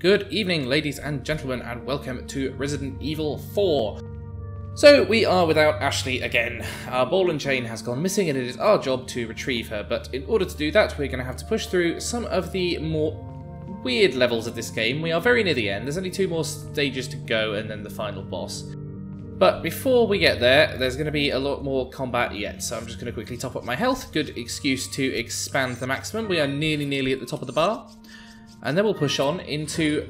Good evening, ladies and gentlemen, and welcome to Resident Evil 4. So, we are without Ashley again. Our ball and chain has gone missing and it is our job to retrieve her, but in order to do that we're going to have to push through some of the more weird levels of this game. We are very near the end, there's only 2 more stages to go and then the final boss. But before we get there, there's going to be a lot more combat yet, so I'm just going to quickly top up my health. Good excuse to expand the maximum. We are nearly at the top of the bar. And then we'll push on into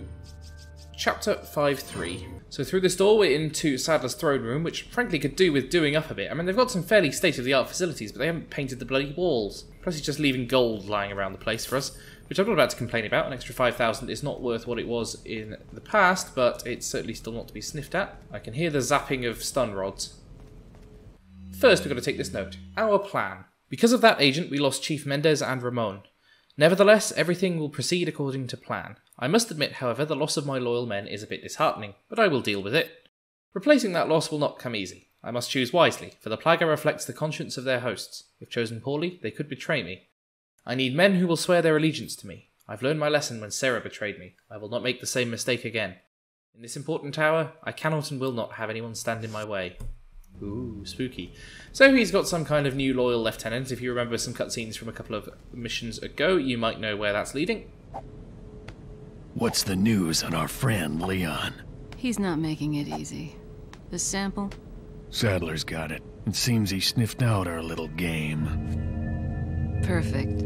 Chapter 5-3. So through this door we're into Sadler's throne room, which frankly could do with doing up a bit. I mean, they've got some fairly state-of-the-art facilities, but they haven't painted the bloody walls. Plus he's just leaving gold lying around the place for us, which I'm not about to complain about. An extra 5,000 is not worth what it was in the past, but it's certainly still not to be sniffed at. I can hear the zapping of stun rods. First we've got to take this note. Our plan. Because of that agent, we lost Chief Mendez and Ramon. Nevertheless, everything will proceed according to plan. I must admit, however, the loss of my loyal men is a bit disheartening, but I will deal with it. Replacing that loss will not come easy. I must choose wisely, for the Plaga reflects the conscience of their hosts. If chosen poorly, they could betray me. I need men who will swear their allegiance to me. I've learned my lesson when Sarah betrayed me. I will not make the same mistake again. In this important tower, I cannot and will not have anyone stand in my way. Ooh, spooky. So he's got some kind of new loyal lieutenant. If you remember some cutscenes from a couple of missions ago, you might know where that's leading. What's the news on our friend, Leon? He's not making it easy. The sample? Sadler's got it. It seems he sniffed out our little game. Perfect.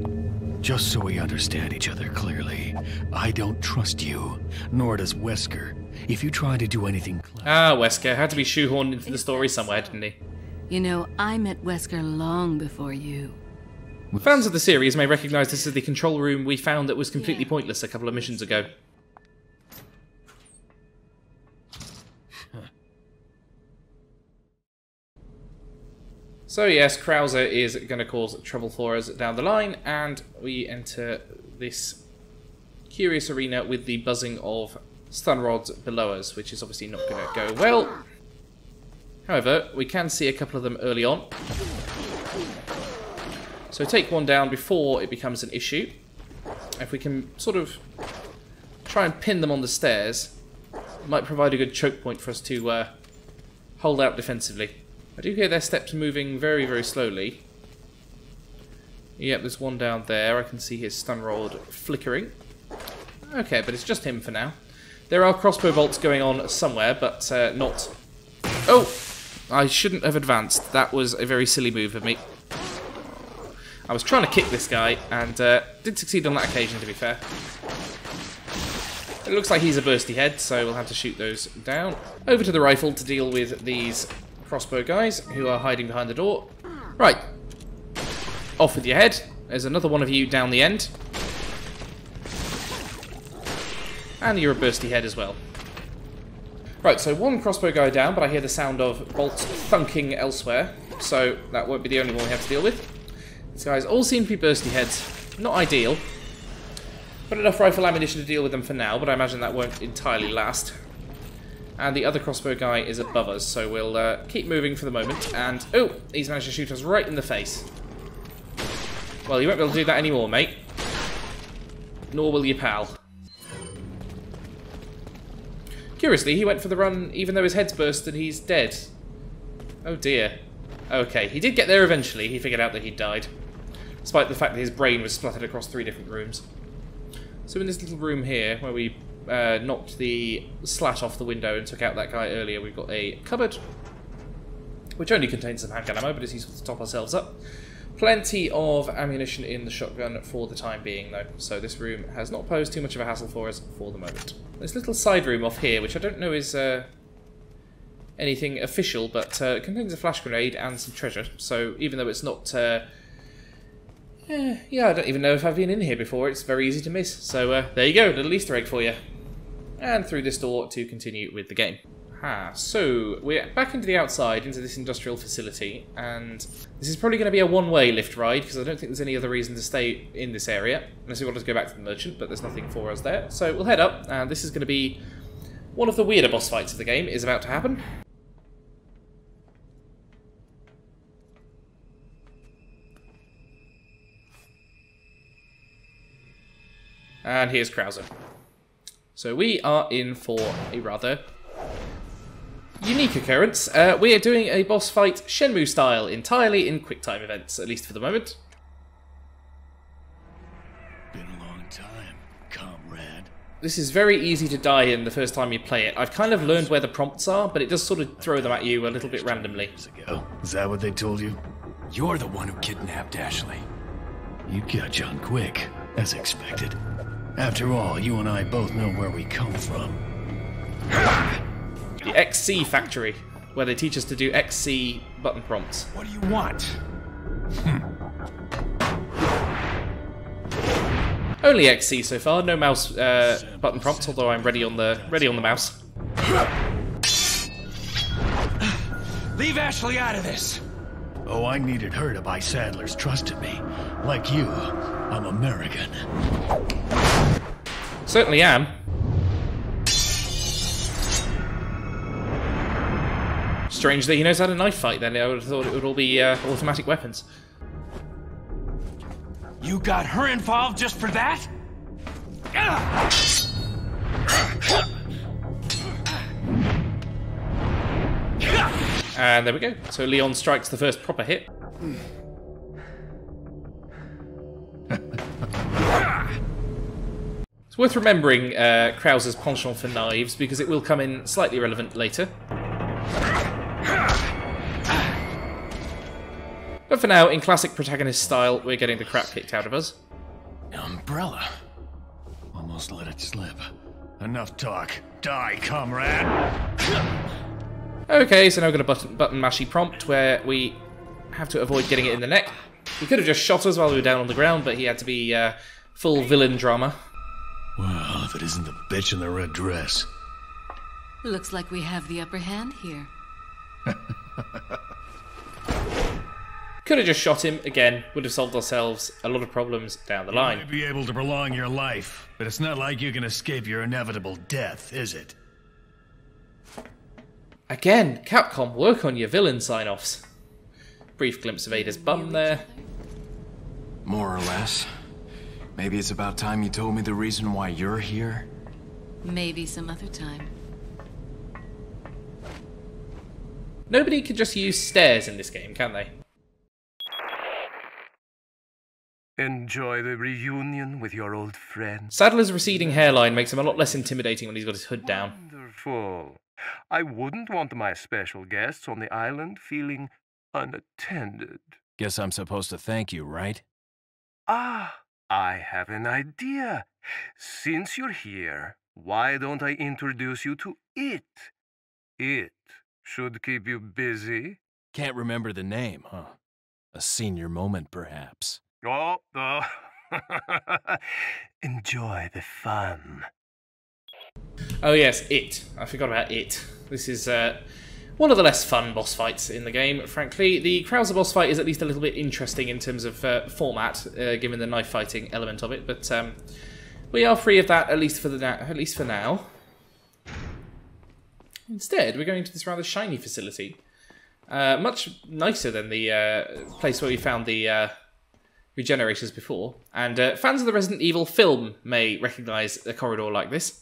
Just so we understand each other clearly, I don't trust you, nor does Wesker. If you try to do anything clever... Ah, Wesker. Had to be shoehorned into the story somewhere, didn't he? You know, I met Wesker long before you. Fans of the series may recognise this as the control room we found that was completely pointless a couple of missions ago. So yes, Krauser is going to cause trouble for us down the line, and we enter this curious arena with the buzzing of stun rods below us, which is obviously not going to go well. However, we can see a couple of them early on. So take one down before it becomes an issue. If we can sort of try and pin them on the stairs, it might provide a good choke point for us to hold out defensively. I do hear their steps moving very, very slowly. Yep, there's one down there. I can see his stun rod flickering. Okay, but it's just him for now. There are crossbow bolts going on somewhere, but not... Oh! I shouldn't have advanced. That was a very silly move of me. I was trying to kick this guy, and did succeed on that occasion, to be fair. It looks like he's a bursty head, so we'll have to shoot those down. Over to the rifle to deal with these crossbow guys who are hiding behind the door. Right. Off with your head. There's another one of you down the end. And you're a bursty head as well. Right, so one crossbow guy down, but I hear the sound of bolts thunking elsewhere, so that won't be the only one we have to deal with. These guys all seem to be bursty heads. Not ideal. Got enough rifle ammunition to deal with them for now, but I imagine that won't entirely last. And the other crossbow guy is above us, so we'll keep moving for the moment. And, oh, he's managed to shoot us right in the face. Well, you won't be able to do that anymore, mate. Nor will your pal. Curiously, he went for the run even though his head's burst and he's dead. Oh dear. Okay, he did get there eventually. He figured out that he'd died. Despite the fact that his brain was splattered across 3 different rooms. So in this little room here, where we knocked the slat off the window and took out that guy earlier, we've got a cupboard, which only contains some handgun ammo, but it's useful to top ourselves up. Plenty of ammunition in the shotgun for the time being, though, so this room has not posed too much of a hassle for us for the moment. This little side room off here, which I don't know is anything official, but contains a flash grenade and some treasure, so even though it's not... yeah, I don't even know if I've been in here before, it's very easy to miss, so there you go, a little Easter egg for you. And through this door to continue with the game. So we're back into the outside, into this industrial facility, and this is probably going to be a one-way lift ride, because I don't think there's any other reason to stay in this area, unless we want to go back to the merchant, but there's nothing for us there. So we'll head up, and this is going to be one of the weirder boss fights of the game, is about to happen. And here's Krauser. So we are in for a rather unique occurrence. We are doing a boss fight Shenmue style, entirely in QuickTime events, at least for the moment. Been a long time, comrade. This is very easy to die in the first time you play it. I've kind of learned where the prompts are, but it does sort of throw them at you a little bit randomly. Is that what they told you? You're the one who kidnapped Ashley. You catch on quick, as expected. After all, you and I both know where we come from. The XC factory, where they teach us to do XC button prompts. What do you want? Only XC so far, no mouse button prompts, although I'm ready on the mouse. Leave Ashley out of this! Oh, I needed her to buy Sadler's trust in me. Like you, I'm American. Certainly am. Strange that he knows how to knife fight then. I would have thought it would all be automatic weapons. You got her involved just for that? And there we go. So Leon strikes the first proper hit. It's worth remembering Krauser's penchant for knives, because it will come in slightly relevant later. But for now, in classic protagonist style, we're getting the crap kicked out of us. Umbrella. Almost let it slip. Enough talk. Die, comrade! Okay, so now we've got a button mashy prompt where we have to avoid getting it in the neck. He could have just shot us while we were down on the ground, but he had to be full villain drama. Well, if it isn't the bitch in the red dress. Looks like we have the upper hand here. Could have just shot him, again, would have solved ourselves a lot of problems down the line. You may be able to prolong your life, but it's not like you can escape your inevitable death, is it? Again, Capcom, work on your villain sign-offs. Brief glimpse of Ada's bum there. More or less. Maybe it's about time you told me the reason why you're here. Maybe some other time. Nobody can just use stairs in this game, can they? Enjoy the reunion with your old friend. Sadler's receding hairline makes him a lot less intimidating when he's got his hood down. Wonderful. I wouldn't want my special guests on the island feeling unattended. Guess I'm supposed to thank you, right? Ah, I have an idea. Since you're here, why don't I introduce you to it? It should keep you busy. Can't remember the name, huh? A senior moment, perhaps. Oh. Enjoy the fun. Oh yes, it. I forgot about it. This is one of the less fun boss fights in the game, frankly. The Krauser boss fight is at least a little bit interesting in terms of format, given the knife fighting element of it, but we are free of that, at least for now. Instead, we're going to this rather shiny facility. Much nicer than the place where we found the regenerators before. And fans of the Resident Evil film may recognise a corridor like this.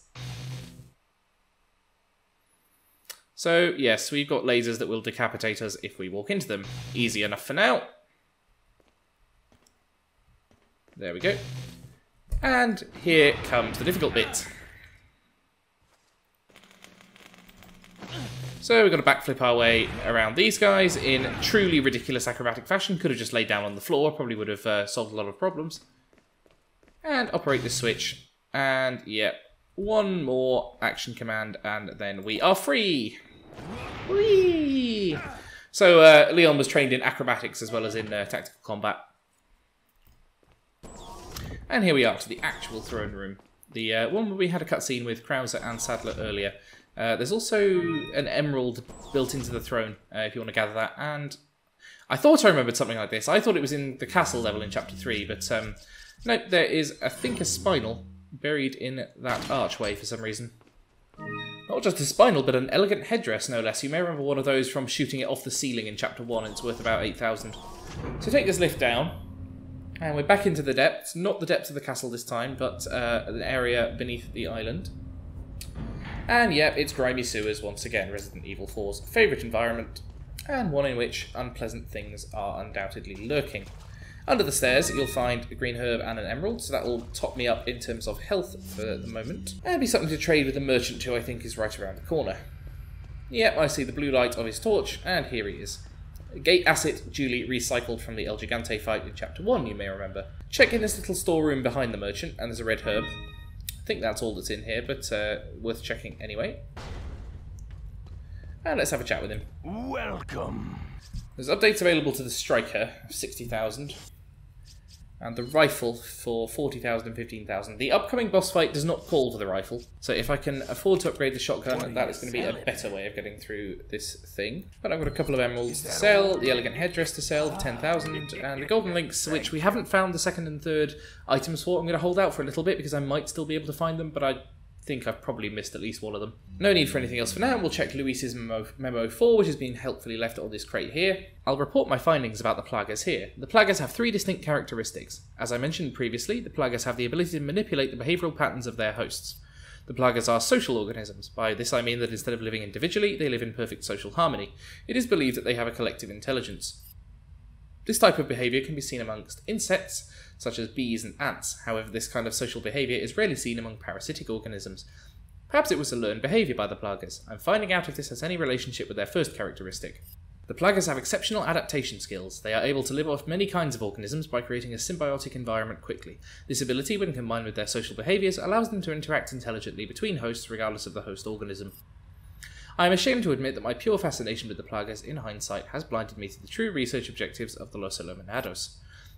So, yes, we've got lasers that will decapitate us if we walk into them. Easy enough for now. There we go. And here comes the difficult bit. So we've got to backflip our way around these guys in truly ridiculous acrobatic fashion. Could have just laid down on the floor, probably would have solved a lot of problems. And operate this switch. And, yeah, one more action command, and then we are free! Whee! So Leon was trained in acrobatics as well as in tactical combat. And here we are to the actual throne room. The one where we had a cutscene with Krauser and Sadler earlier. There's also an emerald built into the throne, if you want to gather that. And I thought I remembered something like this. I thought it was in the castle level in Chapter 3, but no, there is, I think, a spinel buried in that archway for some reason. Not just a spinel, but an elegant headdress, no less. You may remember one of those from shooting it off the ceiling in Chapter 1. It's worth about 8,000. So take this lift down, and we're back into the depths. Not the depths of the castle this time, but an area beneath the island. And yep, it's grimy sewers once again, Resident Evil 4's favourite environment, and one in which unpleasant things are undoubtedly lurking. Under the stairs, you'll find a green herb and an emerald, so that will top me up in terms of health for the moment, and be something to trade with the merchant who I think is right around the corner. Yep, I see the blue light of his torch, and here he is. Gate asset duly recycled from the El Gigante fight in Chapter 1, you may remember. Check in this little storeroom behind the merchant, and there's a red herb. I think that's all that's in here, but worth checking anyway. And let's have a chat with him. Welcome. There's updates available to the striker, 60,000, and the rifle for 40,000 and 15,000. The upcoming boss fight does not call for the rifle, so if I can afford to upgrade the shotgun, that is going to be a better way of getting through this thing. But I've got a couple of emeralds to sell, the elegant headdress to sell for 10,000, and the golden links, which we haven't found the second and third items for. I'm going to hold out for a little bit because I might still be able to find them, but I think I've probably missed at least one of them. No need for anything else for now. We'll check Luis's memo 4, which has been helpfully left on this crate here. I'll report my findings about the Plagas here. The Plagas have 3 distinct characteristics. As I mentioned previously, the Plagas have the ability to manipulate the behavioural patterns of their hosts. The Plagas are social organisms. By this I mean that instead of living individually, they live in perfect social harmony. It is believed that they have a collective intelligence. This type of behaviour can be seen amongst insects, such as bees and ants. However, this kind of social behaviour is rarely seen among parasitic organisms. Perhaps it was a learned behaviour by the Plagas. I'm finding out if this has any relationship with their first characteristic. The Plagas have exceptional adaptation skills. They are able to live off many kinds of organisms by creating a symbiotic environment quickly. This ability, when combined with their social behaviours, allows them to interact intelligently between hosts regardless of the host organism. I am ashamed to admit that my pure fascination with the Plagas, in hindsight, has blinded me to the true research objectives of the Los Illuminados.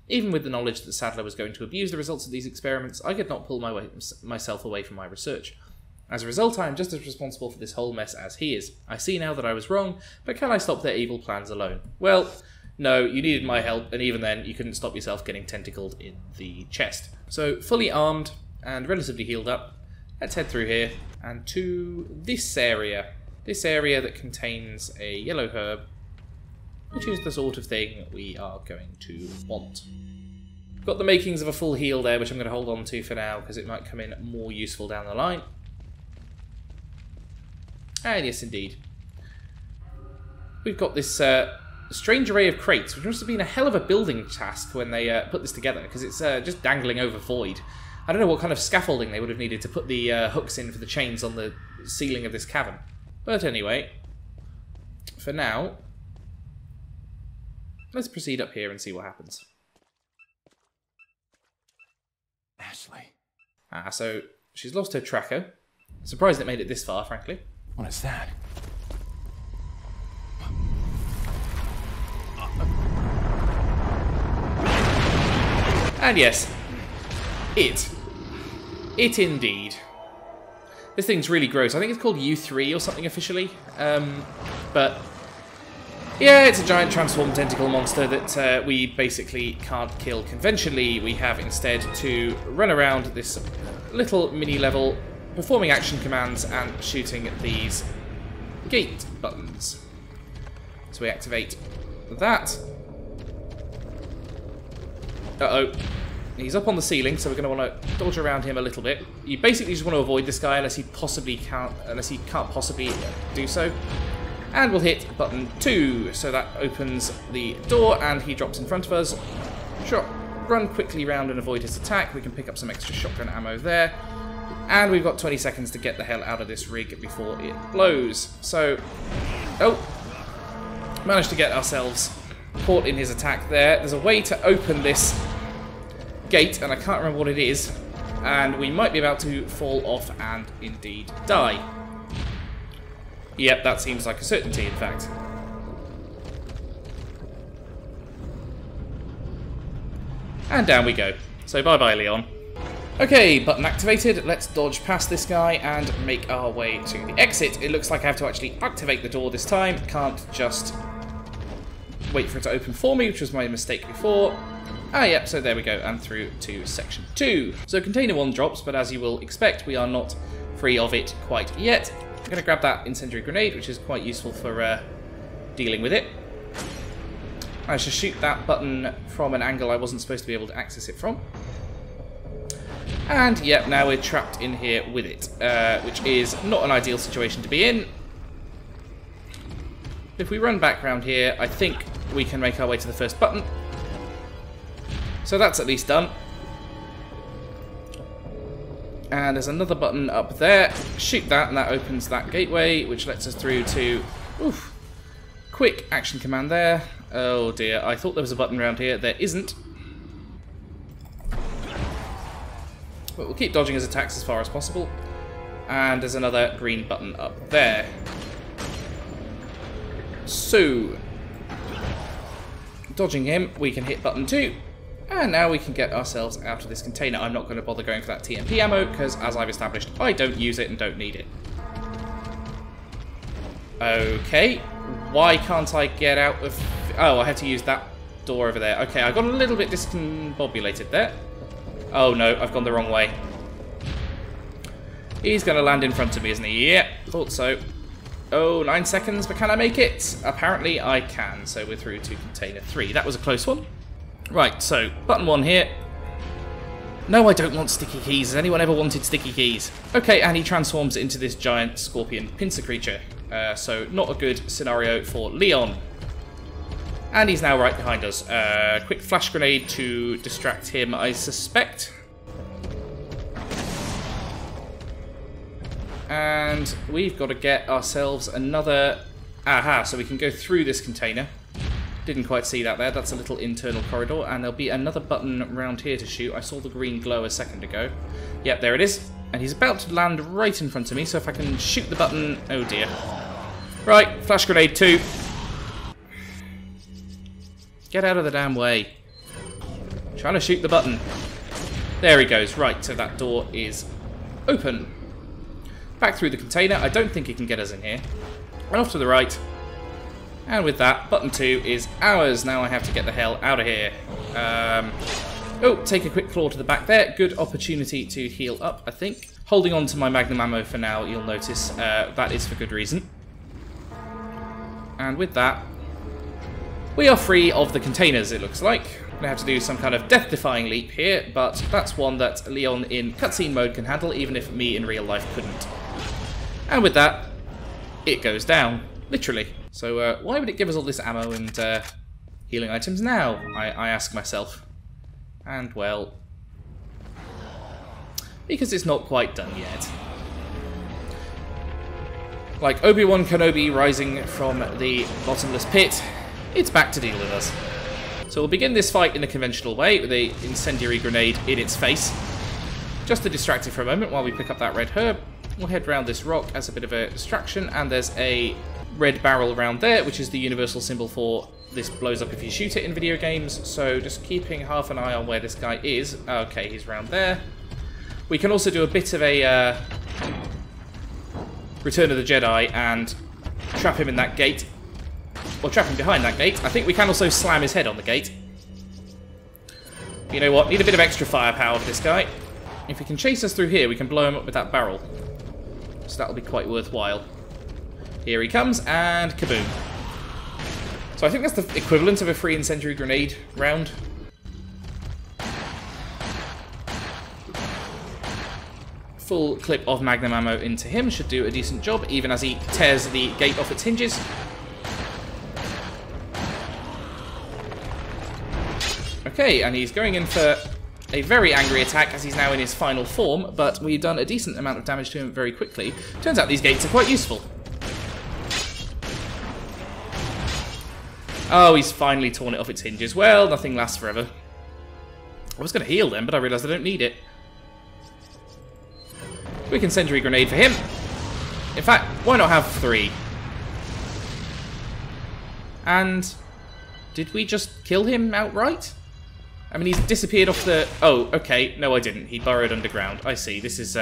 Even with the knowledge that Sadler was going to abuse the results of these experiments, I could not pull myself away from my research. As a result, I am just as responsible for this whole mess as he is. I see now that I was wrong, but can I stop their evil plans alone? Well, no, you needed my help, and even then, you couldn't stop yourself getting tentacled in the chest. So, fully armed and relatively healed up, let's head through here and to this area. This area that contains a yellow herb, which is the sort of thing we are going to want. Got the makings of a full heal there, which I'm going to hold on to for now, because it might come in more useful down the line. And yes, indeed. We've got this strange array of crates, which must have been a hell of a building task when they put this together, because it's just dangling over void. I don't know what kind of scaffolding they would have needed to put the hooks in for the chains on the ceiling of this cavern. But anyway, for now, let's proceed up here and see what happens. Ashley. So she's lost her tracker. Surprised it made it this far, frankly. What is that? And yes, it indeed. This thing's really gross. I think it's called U3 or something officially. But yeah, it's a giant transformed tentacle monster that we basically can't kill conventionally. We have instead to run around this little mini level, performing action commands and shooting these gate buttons. So we activate that. Uh-oh. He's up on the ceiling, so we're going to want to dodge around him a little bit. You basically just want to avoid this guy unless he can't possibly do so. And we'll hit button 2, so that opens the door and he drops in front of us. Run quickly round and avoid his attack. We can pick up some extra shotgun ammo there. And we've got 20 seconds to get the hell out of this rig before it blows. So, managed to get ourselves caught in his attack there. There's a way to open this gate, and I can't remember what it is, and we might be about to fall off and indeed die. Yep, that seems like a certainty, in fact. And down we go. So bye-bye, Leon. Okay, button activated. Let's dodge past this guy and make our way to the exit. It looks like I have to actually activate the door this time. Can't just wait for it to open for me, which was my mistake before. Ah, yep, so there we go, and through to section 2. So container 1 drops, but as you will expect, we are not free of it quite yet. I'm going to grab that incendiary grenade, which is quite useful for dealing with it. I should shoot that button from an angle I wasn't supposed to be able to access it from. And, yep, now we're trapped in here with it, which is not an ideal situation to be in. If we run back around here, I think we can make our way to the first button. So that's at least done. And there's another button up there. Shoot that, and that opens that gateway, which lets us through to... Oof. Quick action command there. Oh dear, I thought there was a button around here. There isn't. But we'll keep dodging his attacks as far as possible. And there's another green button up there. So, dodging him, we can hit button 2. And now we can get ourselves out of this container. I'm not going to bother going for that TMP ammo, because as I've established, I don't use it and don't need it. Okay, why can't I get out of... Oh, I had to use that door over there. Okay, I got a little bit discombobulated there. Oh no, I've gone the wrong way. He's going to land in front of me, isn't he? Yeah, thought so. Oh, 9 seconds, but can I make it? Apparently I can, so we're through to container 3. That was a close one. Right, so, button 1 here. No, I don't want sticky keys. Has anyone ever wanted sticky keys? Okay, and he transforms into this giant scorpion pincer creature. So, not a good scenario for Leon. And he's now right behind us. Quick flash grenade to distract him, I suspect. And we've got to get ourselves another... Aha, so we can go through this container. Didn't quite see that there. That's a little internal corridor. And there'll be another button around here to shoot. I saw the green glow a second ago. Yep, there it is. And he's about to land right in front of me. So if I can shoot the button... Oh dear. Right, flash grenade 2. Get out of the damn way. Trying to shoot the button. There he goes. Right, so that door is open. Back through the container. I don't think he can get us in here. And off to the right. And with that, button 2 is ours. Now I have to get the hell out of here. Oh, take a quick claw to the back there. Good opportunity to heal up, I think. Holding on to my magnum ammo for now, you'll notice that is for good reason. And with that, we are free of the containers, it looks like. I'm going to have to do some kind of death-defying leap here, but that's one that Leon in cutscene mode can handle, even if me in real life couldn't. And with that, it goes down, literally. So why would it give us all this ammo and healing items now, I ask myself. And well, because it's not quite done yet. Like Obi-Wan Kenobi rising from the bottomless pit, it's back to deal with us. So we'll begin this fight in a conventional way, with a incendiary grenade in its face. Just to distract it for a moment while we pick up that red herb. We'll head round this rock as a bit of a distraction, and there's a red barrel around there, which is the universal symbol for this blows up if you shoot it in video games. So just keeping half an eye on where this guy is. Okay, he's round there. We can also do a bit of a Return of the Jedi and trap him in that gate. Or trap him behind that gate. I think we can also slam his head on the gate. You know what? Need a bit of extra firepower for this guy. If he can chase us through here, we can blow him up with that barrel. So that'll be quite worthwhile. Here he comes, and kaboom. So I think that's the equivalent of a free incendiary grenade round. Full clip of magnum ammo into him should do a decent job, even as he tears the gate off its hinges. Okay, and he's going in for a very angry attack as he's now in his final form, but we've done a decent amount of damage to him very quickly. Turns out these gates are quite useful. Oh, he's finally torn it off its hinges. Well, nothing lasts forever. I was going to heal them, but I realised I don't need it. Quick incendiary grenade for him. In fact, why not have 3? And did we just kill him outright? I mean, he's disappeared off the... Oh, okay. No, I didn't. He burrowed underground. I see. This is,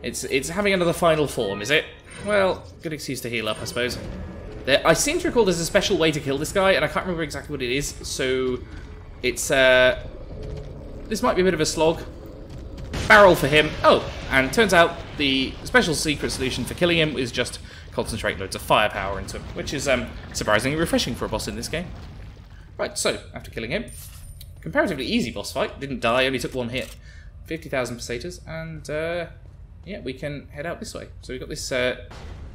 It's having another final form, is it? Well, good excuse to heal up, I suppose. I seem to recall there's a special way to kill this guy, and I can't remember exactly what it is, so... It's, This might be a bit of a slog. Barrel for him. Oh, and turns out the special secret solution for killing him is just concentrate loads of firepower into him, which is, surprisingly refreshing for a boss in this game. Right, so, after killing him... Comparatively easy boss fight. Didn't die, only took 1 hit. 50,000 pesetas, and yeah, we can head out this way. So we've got this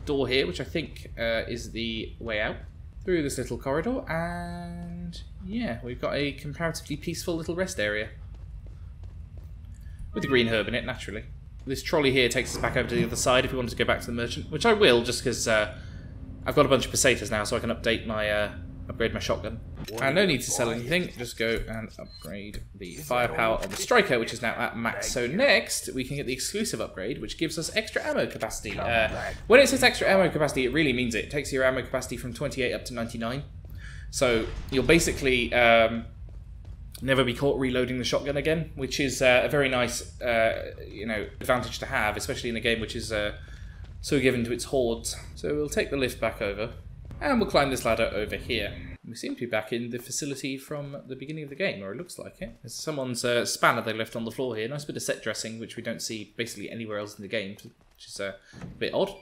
door here, which I think is the way out through this little corridor, and yeah, we've got a comparatively peaceful little rest area with the green herb in it, naturally. This trolley here takes us back over to the other side if we wanted to go back to the merchant, which I will, just because I've got a bunch of pesetas now, so I can update my upgrade my shotgun. And no need to sell anything, just go and upgrade the firepower of the striker, which is now at max. So next, we can get the exclusive upgrade, which gives us extra ammo capacity. When it says extra ammo capacity, it really means it. It takes your ammo capacity from 28 up to 99. So you'll basically never be caught reloading the shotgun again, which is a very nice you know, advantage to have, especially in a game which is so given to its hordes. So we'll take the lift back over, and we'll climb this ladder over here. We seem to be back in the facility from the beginning of the game, or it looks like it. There's someone's spanner they left on the floor here. Nice bit of set dressing, which we don't see basically anywhere else in the game, which is a bit odd.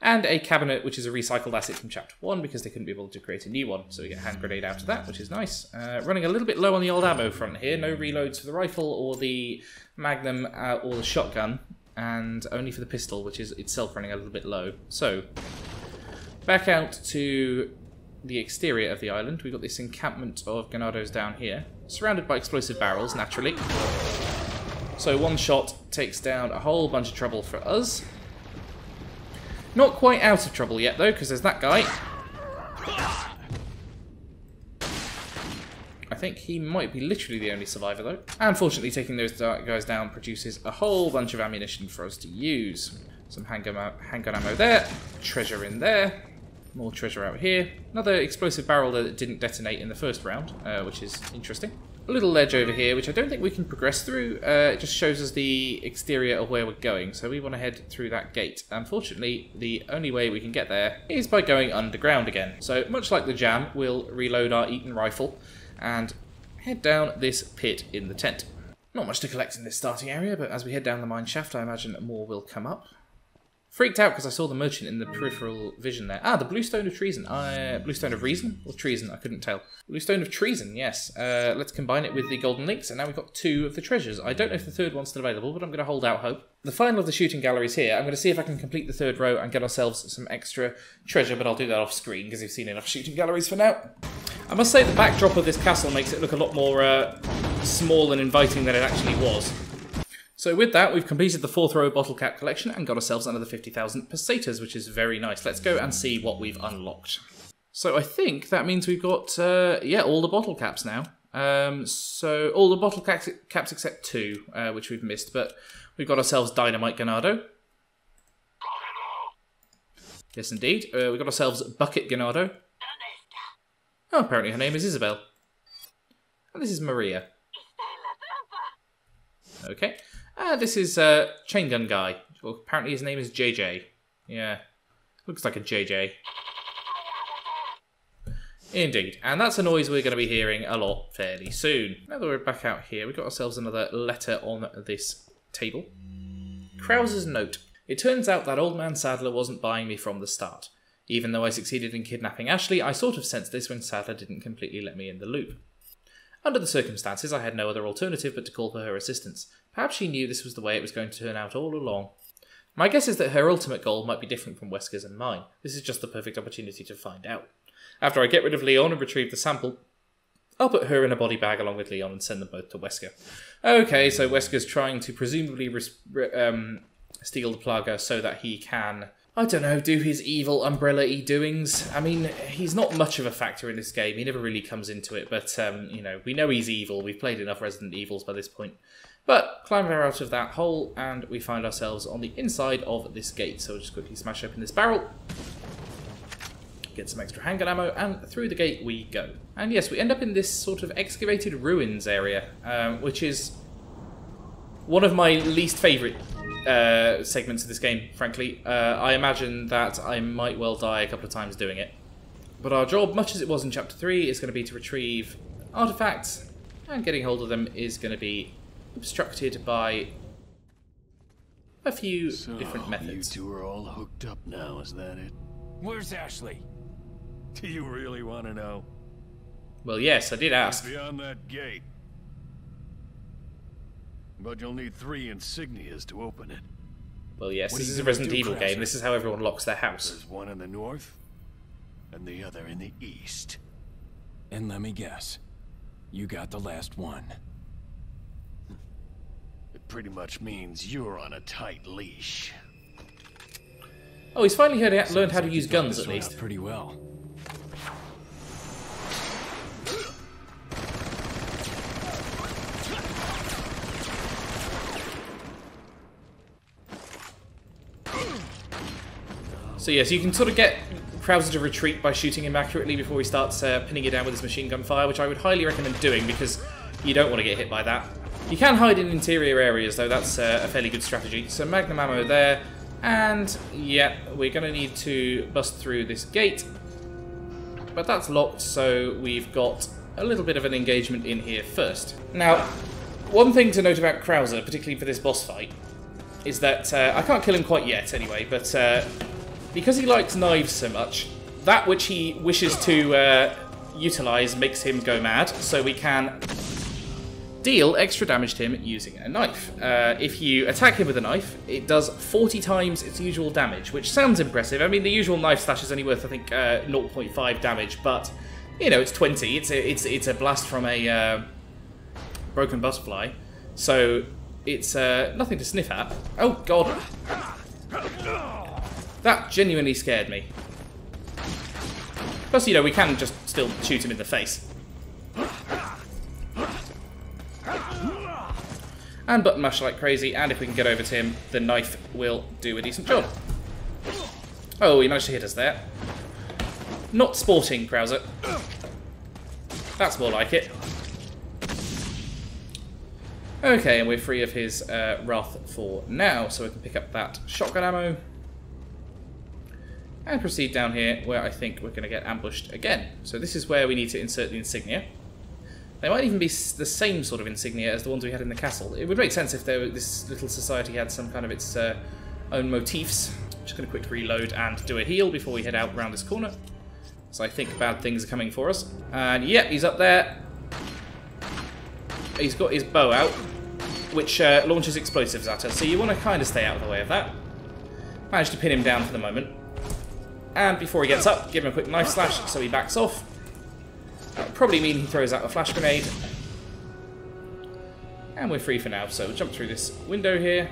And a cabinet, which is a recycled asset from Chapter 1, because they couldn't be able to create a new one. So we get a hand grenade out of that, which is nice. Running a little bit low on the old ammo front here. No reloads for the rifle, or the magnum, or the shotgun. And only for the pistol, which is itself running a little bit low. So, back out to the exterior of the island. We've got this encampment of ganados down here, surrounded by explosive barrels, naturally. So one shot takes down a whole bunch of trouble for us. Not quite out of trouble yet, though, because there's that guy. I think he might be literally the only survivor, though. Unfortunately, taking those guys down produces a whole bunch of ammunition for us to use. Some handgun ammo there, treasure in there, more treasure out here. Another explosive barrel that didn't detonate in the first round, which is interesting. A little ledge over here, which I don't think we can progress through. It just shows us the exterior of where we're going, so we want to head through that gate. Unfortunately, the only way we can get there is by going underground again. So, much like the jam, we'll reload our Eaton rifle and head down this pit in the tent. Not much to collect in this starting area, but as we head down the mine shaft, I imagine more will come up. Freaked out because I saw the merchant in the peripheral vision there. Ah, the Blue Stone of Treason. Blue Stone of Reason? Or Treason? I couldn't tell. Blue Stone of Treason, yes. Let's combine it with the Golden Links, and now we've got 2 of the treasures. I don't know if the third one's still available, but I'm going to hold out hope. The final of the shooting galleries here. I'm going to see if I can complete the third row and get ourselves some extra treasure, but I'll do that off screen because you've seen enough shooting galleries for now. I must say the backdrop of this castle makes it look a lot more small and inviting than it actually was. So with that, we've completed the 4th row bottle cap collection and got ourselves another 50,000 pesetas, which is very nice. Let's go and see what we've unlocked. So I think that means we've got, yeah, all the bottle caps now. So all the bottle caps except 2, which we've missed, but we've got ourselves Dynamite Ganado. Yes, indeed. We've got ourselves Bucket Ganado. Oh, apparently her name is Isabel. And this is Maria. Okay. This is Chain Gun Guy. Well, apparently his name is JJ. Yeah. Looks like a JJ. Indeed. And that's a noise we're going to be hearing a lot fairly soon. Now that we're back out here, we've got ourselves another letter on this table. Krauser's note. It turns out that old man Sadler wasn't buying me from the start. Even though I succeeded in kidnapping Ashley, I sort of sensed this when Sadler didn't completely let me in the loop. Under the circumstances, I had no other alternative but to call for her assistance. Perhaps she knew this was the way it was going to turn out all along. My guess is that her ultimate goal might be different from Wesker's and mine. This is just the perfect opportunity to find out. After I get rid of Leon and retrieve the sample, I'll put her in a body bag along with Leon and send them both to Wesker. Okay, so Wesker's trying to presumably steal the Plaga so that he can, I don't know, do his evil Umbrella-y doings. I mean, he's not much of a factor in this game. He never really comes into it, but, you know, we know he's evil. We've played enough Resident Evils by this point. But climb her out of that hole, and we find ourselves on the inside of this gate. So we'll just quickly smash open this barrel, get some extra handgun ammo, and through the gate we go. And yes, we end up in this sort of excavated ruins area, which is one of my least favourite segments of this game, frankly. I imagine that I might well die a couple of times doing it. But our job, much as it was in Chapter 3, is going to be to retrieve artifacts, and getting hold of them is going to be obstructed by a few different methods. You two are all hooked up now, is that it? Where's Ashley? Do you really want to know? Well, yes, I did ask. Beyond that gate. But you'll need 3 insignias to open it. Well, yes, What this are is you a gonna Resident do, Evil game. Krauser? This is how everyone locks their house. There's one in the north, and the other in the east. And let me guess. You got the last one. It pretty much means you're on a tight leash. Oh, he's finally learned how to Like use you thought guns, this at one least. out pretty well. So yes, you can sort of get Krauser to retreat by shooting him accurately before he starts pinning you down with his machine gun fire, which I would highly recommend doing because you don't want to get hit by that. You can hide in interior areas though, that's a fairly good strategy. So magnum ammo there, and yeah, we're going to need to bust through this gate. But that's locked, so we've got a little bit of an engagement in here first. Now, one thing to note about Krauser, particularly for this boss fight, is that I can't kill him quite yet anyway, but because he likes knives so much, that which he wishes to utilise makes him go mad, so we can deal extra damage to him using a knife. If you attack him with a knife, it does 40 times its usual damage, which sounds impressive. I mean, the usual knife slash is only worth, I think, 0.5 damage, but, you know, it's 20. It's a blast from a broken butterfly, so it's nothing to sniff at. Oh, God. That genuinely scared me. Plus, you know, we can just still shoot him in the face. And button mash like crazy, and if we can get over to him, the knife will do a decent job. Oh, he managed to hit us there. Not sporting, Krauser. That's more like it. Okay, and we're free of his wrath for now, so we can pick up that shotgun ammo. And proceed down here, where I think we're going to get ambushed again. So this is where we need to insert the insignia. They might even be the same sort of insignia as the ones we had in the castle. It would make sense if this little society had some kind of its own motifs. I'm just going to quick reload and do a heal before we head out around this corner. So I think bad things are coming for us. And yep, he's up there. He's got his bow out, which launches explosives at us. So you want to kind of stay out of the way of that. Managed to pin him down for the moment. And before he gets up, give him a quick knife slash so he backs off. That'll probably mean he throws out a flash grenade. And we're free for now, so we'll jump through this window here.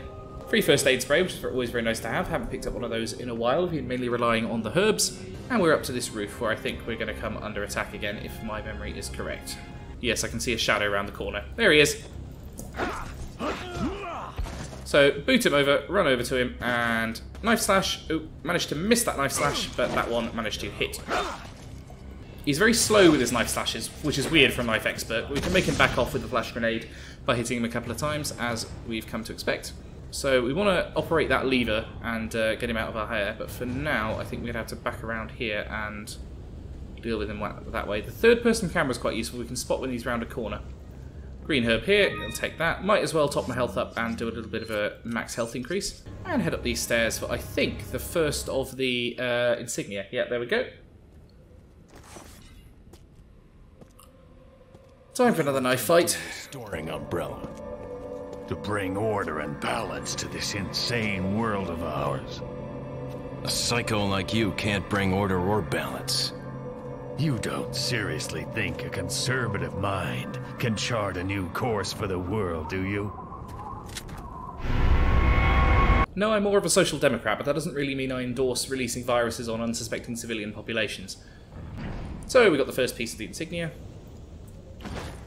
Free first aid spray, which is always very nice to have. Haven't picked up one of those in a while. We've been mainly relying on the herbs. And we're up to this roof where I think we're going to come under attack again, if my memory is correct. Yes, I can see a shadow around the corner. There he is. So, boot him over, run over to him, and knife slash. Oh, managed to miss that knife slash, but that one managed to hit. He's very slow with his knife slashes, which is weird for a knife expert. We can make him back off with the flash grenade by hitting him a couple of times, as we've come to expect. So we want to operate that lever and get him out of our hair, but for now, I think we're going to have to back around here and deal with him that way. The third-person camera is quite useful. We can spot when he's round a corner. Green herb here, I'll take that. Might as well top my health up and do a little bit of a max health increase. And head up these stairs for, I think, the first of the insignia. Yeah, there we go. Time for another knife fight. Storing umbrella. To bring order and balance to this insane world of ours. A psycho like you can't bring order or balance. You don't seriously think a conservative mind can chart a new course for the world, do you? No, I'm more of a social democrat, but that doesn't really mean I endorse releasing viruses on unsuspecting civilian populations. So we got the first piece of the insignia.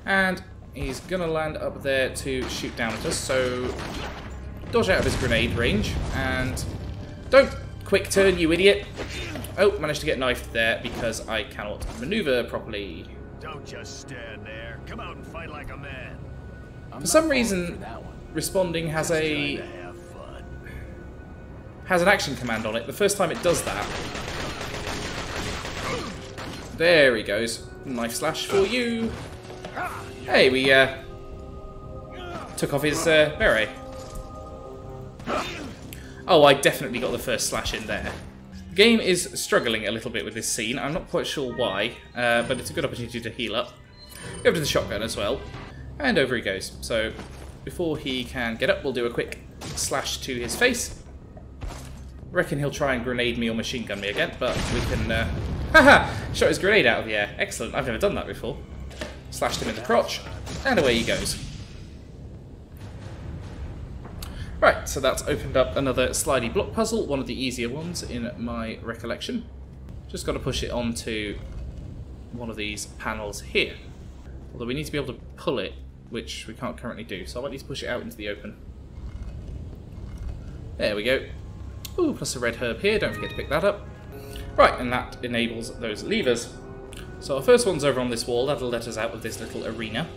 And he's gonna land up there to shoot down at us, so dodge out of his grenade range, and don't quick turn, you idiot. Oh, managed to get knifed there because I cannot maneuver properly. Don't just stand there. Come out and fight like a man. For some reason, responding has Trying to have fun. an action command on it. The first time it does that. There he goes. Knife slash for you. Hey, we took off his beret. Oh, I definitely got the first slash in there. The game is struggling a little bit with this scene. I'm not quite sure why, but it's a good opportunity to heal up. Go over to the shotgun as well, and over he goes. So, before he can get up, we'll do a quick slash to his face. Reckon he'll try and grenade me or machine gun me again, but we can... haha! Shot his grenade out of the air. Excellent, I've never done that before. Slashed him in the crotch, and away he goes. Right, so that's opened up another slidey block puzzle, one of the easier ones in my recollection. Just got to push it onto one of these panels here. Although we need to be able to pull it, which we can't currently do, so I might need to push it out into the open. There we go. Ooh, plus a red herb here, don't forget to pick that up. Right, and that enables those levers. So our first one's over on this wall, that'll let us out of this little arena.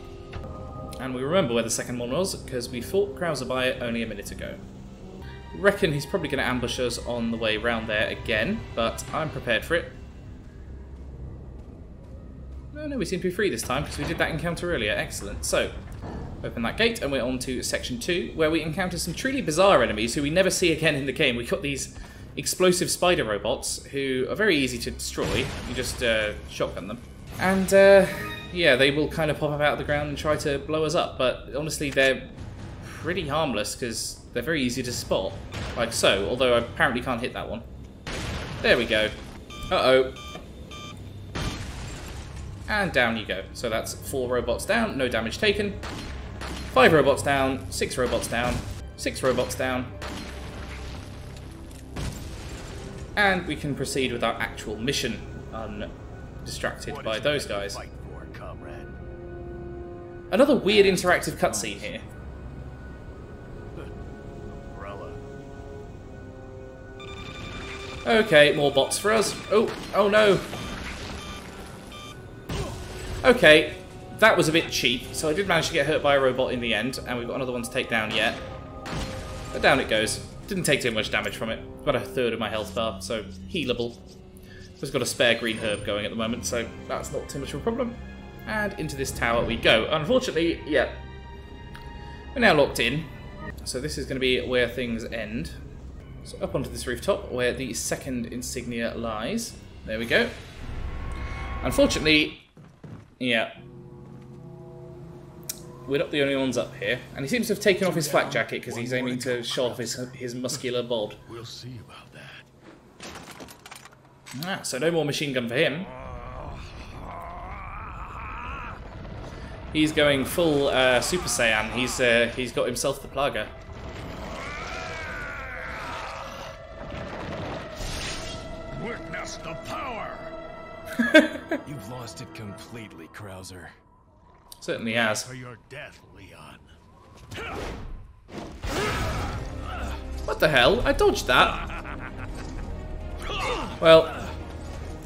And we remember where the second one was, because we fought Krauser by it only a minute ago. Reckon he's probably going to ambush us on the way round there again, but I'm prepared for it. Oh no, we seem to be free this time, because we did that encounter earlier. Excellent. So, open that gate, and we're on to section 2, where we encounter some truly bizarre enemies who we never see again in the game. We've got these explosive spider robots, who are very easy to destroy. You just shotgun them. And, yeah, they will kind of pop up out of the ground and try to blow us up, but honestly they're pretty harmless because they're very easy to spot. Like so, although I apparently can't hit that one. There we go. Uh-oh. And down you go. So that's 4 robots down, no damage taken. 5 robots down, 6 robots down, 6 robots down. And we can proceed with our actual mission, undistracted by those guys. Another weird interactive cutscene here. Okay, more bots for us. Oh no. Okay, that was a bit cheap, so I did manage to get hurt by a robot in the end, and we've got another one to take down yet. But down it goes. Didn't take too much damage from it. About a third of my health bar, so healable. Just got a spare green herb going at the moment, so that's not too much of a problem. And into this tower we go. Unfortunately, yeah, we're now locked in. So this is going to be where things end. So up onto this rooftop, where the second insignia lies. There we go. Unfortunately, yeah, we're not the only ones up here. And he seems to have taken off his flak jacket because he's aiming to show off his muscular bod. We'll see about that. Ah, so no more machine gun for him. He's going full Super Saiyan. He's got himself the Plaga. Witness the power. You've lost it completely, Krauser. Certainly has. For your death, Leon. What the hell? I dodged that. Well,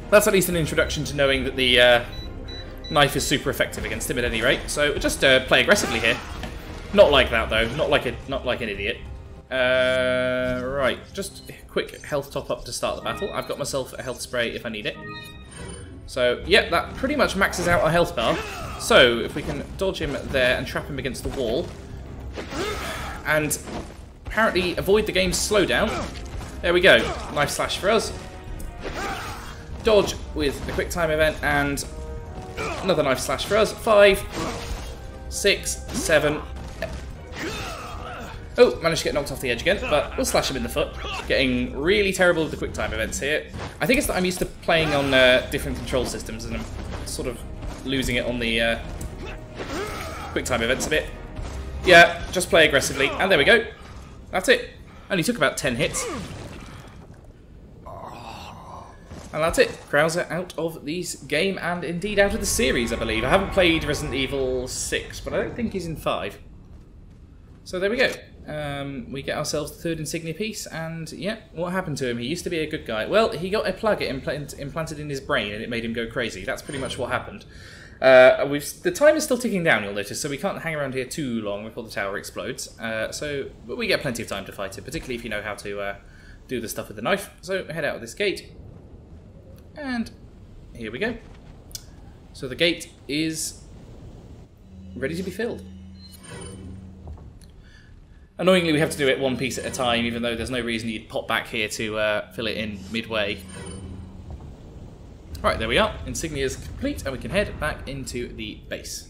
that's at least an introduction to knowing that the knife is super effective against him at any rate. So just play aggressively here. Not like that though. Not like an idiot. Right. Just a quick health top up to start the battle. I've got myself a health spray if I need it. So yeah, that pretty much maxes out our health bar. So if we can dodge him there and trap him against the wall, and apparently avoid the game's slowdown. There we go. Knife slash for us. Dodge with the quick time event and another knife slash for us. 5, 6, 7. Oh, managed to get knocked off the edge again, but we'll slash him in the foot. Getting really terrible with the quick time events here. I think it's that I'm used to playing on different control systems and I'm sort of losing it on the quick time events a bit. Yeah, just play aggressively, and there we go. That's it. Only took about 10 hits. And that's it. Krauser out of this game, and indeed out of the series, I believe. I haven't played Resident Evil 6, but I don't think he's in 5. So there we go. We get ourselves the third insignia piece, and yeah, what happened to him? He used to be a good guy. Well, he got a plug implanted in his brain, and it made him go crazy. That's pretty much what happened. The time is still ticking down, you'll notice, so we can't hang around here too long before the tower explodes. But we get plenty of time to fight it, particularly if you know how to do the stuff with the knife. So head out of this gate, and here we go. So the gate is ready to be filled. Annoyingly, we have to do it one piece at a time, even though there's no reason you'd pop back here to fill it in midway. Right, there we are. Insignia is complete, and we can head back into the base.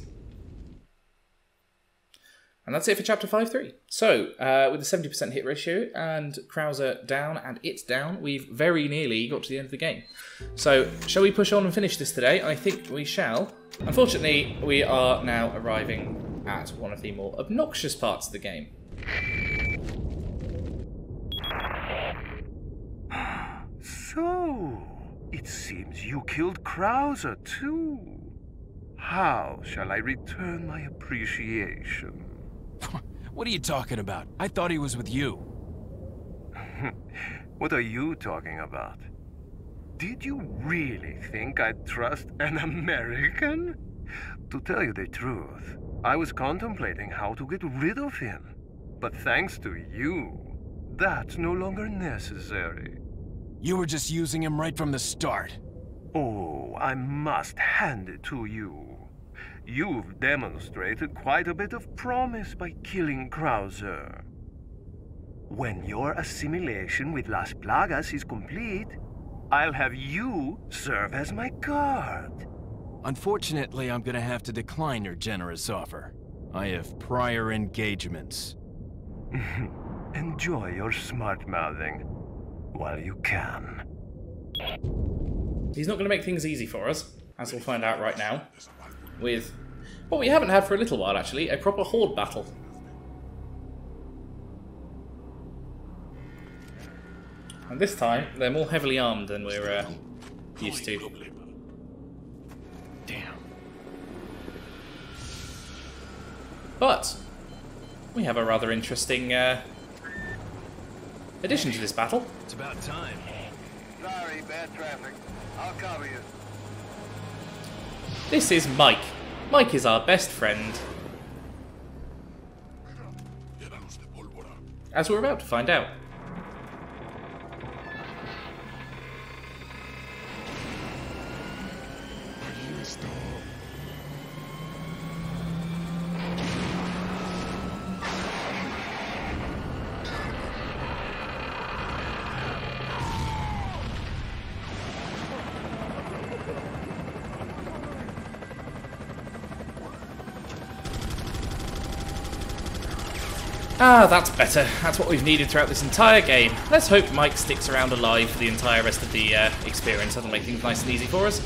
And that's it for Chapter 5.3. So, with a 70% hit ratio and Krauser down and it down, we've very nearly got to the end of the game. So, shall we push on and finish this today? I think we shall. Unfortunately, we are now arriving at one of the more obnoxious parts of the game. So, it seems you killed Krauser too. How shall I return my appreciation? What are you talking about? I thought he was with you. What are you talking about? Did you really think I'd trust an American? To tell you the truth, I was contemplating how to get rid of him. But thanks to you, that's no longer necessary. You were just using him right from the start. Oh, I must hand it to you. You've demonstrated quite a bit of promise by killing Krauser. When your assimilation with Las Plagas is complete, I'll have you serve as my guard. Unfortunately, I'm gonna have to decline your generous offer. I have prior engagements. Enjoy your smart-mouthing while you can. He's not going to make things easy for us, as we'll find out right now, with what we haven't had for a little while actually, a proper horde battle. And this time, they're more heavily armed than we're used to. Damn. But we have a rather interesting addition to this battle. It's about time. Sorry, bad traffic. I'll cover you. This is Mike. Mike is our best friend. As we're about to find out. Ah, that's better. That's what we've needed throughout this entire game. Let's hope Mike sticks around alive for the entire rest of the experience. That'll make things nice and easy for us.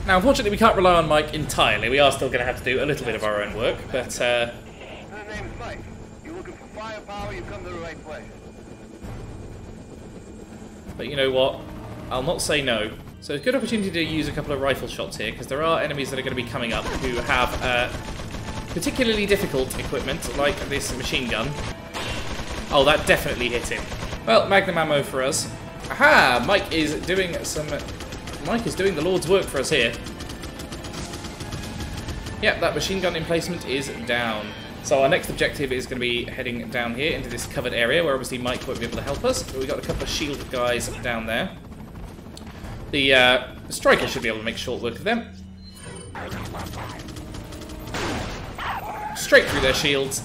Now, unfortunately, we can't rely on Mike entirely. We are still going to have to do a little bit of our own work, but... My name's Mike. You're looking for firepower, you come to the right place. But you know what? I'll not say no. So it's a good opportunity to use a couple of rifle shots here, because there are enemies that are going to be coming up who have particularly difficult equipment, like this machine gun. Oh, that definitely hit him. Well, magnum ammo for us. Aha! Mike is doing the Lord's work for us here. Yep, that machine gun emplacement is down. So our next objective is going to be heading down here into this covered area, where obviously Mike won't be able to help us. But we've got a couple of shielded guys down there. The striker should be able to make short work of them. Straight through their shields.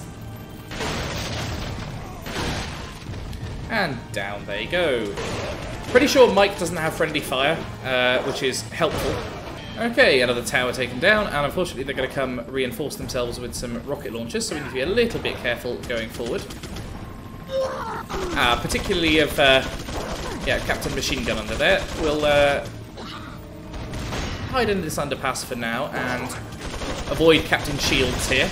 And down they go. Pretty sure Mike doesn't have friendly fire, which is helpful. Okay, another tower taken down, and unfortunately they're going to come reinforce themselves with some rocket launchers, so we need to be a little bit careful going forward. Particularly if... yeah, Captain Machine Gun under there. We'll hide under this underpass for now and avoid Captain Shields here.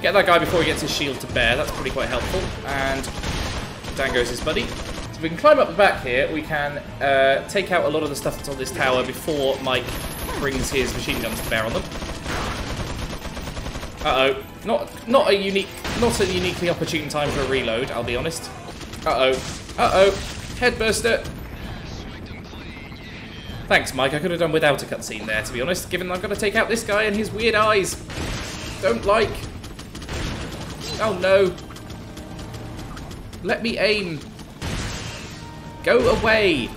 Get that guy before he gets his shield to bear. That's pretty quite helpful. And down goes his buddy. So if we can climb up the back here, we can take out a lot of the stuff that's on this tower before Mike brings his machine guns to bear on them. Uh-oh. Not a uniquely opportune time for a reload, I'll be honest. Uh-oh. Uh-oh. Headburster. Thanks, Mike. I could have done without a cutscene there, to be honest, given I've got to take out this guy and his weird eyes. Don't like. Oh, no. Let me aim. Go away.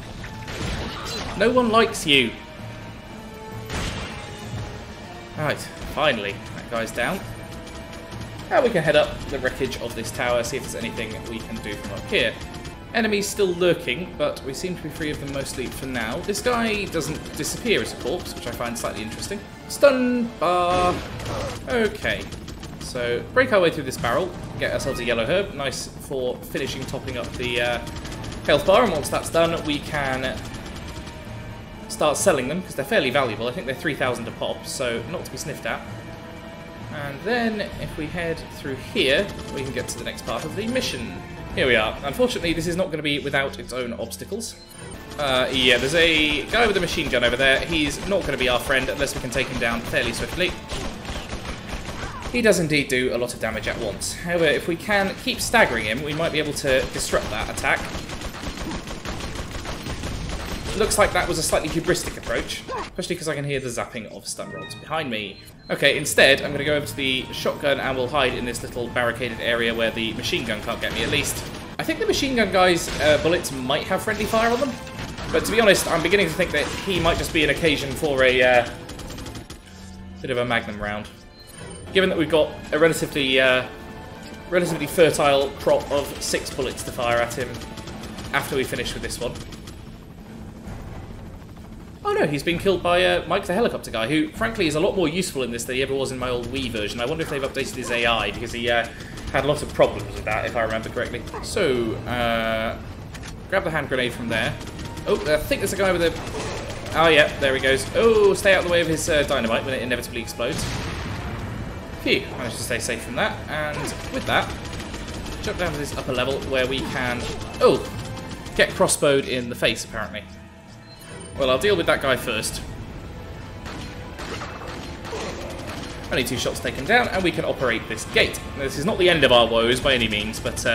No one likes you. Alright, finally. That guy's down. Now we can head up the wreckage of this tower, see if there's anything we can do from up here. Enemies still lurking, but we seem to be free of them mostly for now. This guy doesn't disappear as a corpse, which I find slightly interesting. Stun bar. Okay. So, break our way through this barrel, get ourselves a yellow herb, nice for finishing topping up the health bar, and once that's done, we can start selling them, because they're fairly valuable. I think they're 3,000 a pop, so not to be sniffed at. And then, if we head through here, we can get to the next part of the mission. Here we are. Unfortunately, this is not going to be without its own obstacles. Yeah, there's a guy with a machine gun over there. He's not going to be our friend unless we can take him down fairly swiftly. He does indeed do a lot of damage at once. However, if we can keep staggering him, we might be able to disrupt that attack. Looks like that was a slightly hubristic approach, especially because I can hear the zapping of stun rods behind me. Okay, instead, I'm going to go over to the shotgun and we'll hide in this little barricaded area where the machine gun can't get me, at least. I think the machine gun guy's bullets might have friendly fire on them, but to be honest, I'm beginning to think that he might just be an occasion for a bit of a magnum round. Given that we've got a relatively fertile crop of 6 bullets to fire at him after we finish with this one. Oh no, he's been killed by Mike the helicopter guy, who frankly is a lot more useful in this than he ever was in my old Wii version. I wonder if they've updated his AI, because he had a lot of problems with that, if I remember correctly. So, grab the hand grenade from there. Oh, I think there's a guy with a... Oh yeah, there he goes. Oh, stay out of the way of his dynamite when it inevitably explodes. Phew, managed to stay safe from that, and with that, jump down to this upper level where we can, get crossbowed in the face, apparently. Well, I'll deal with that guy first. Only 2 shots taken down, and we can operate this gate. Now, this is not the end of our woes by any means, but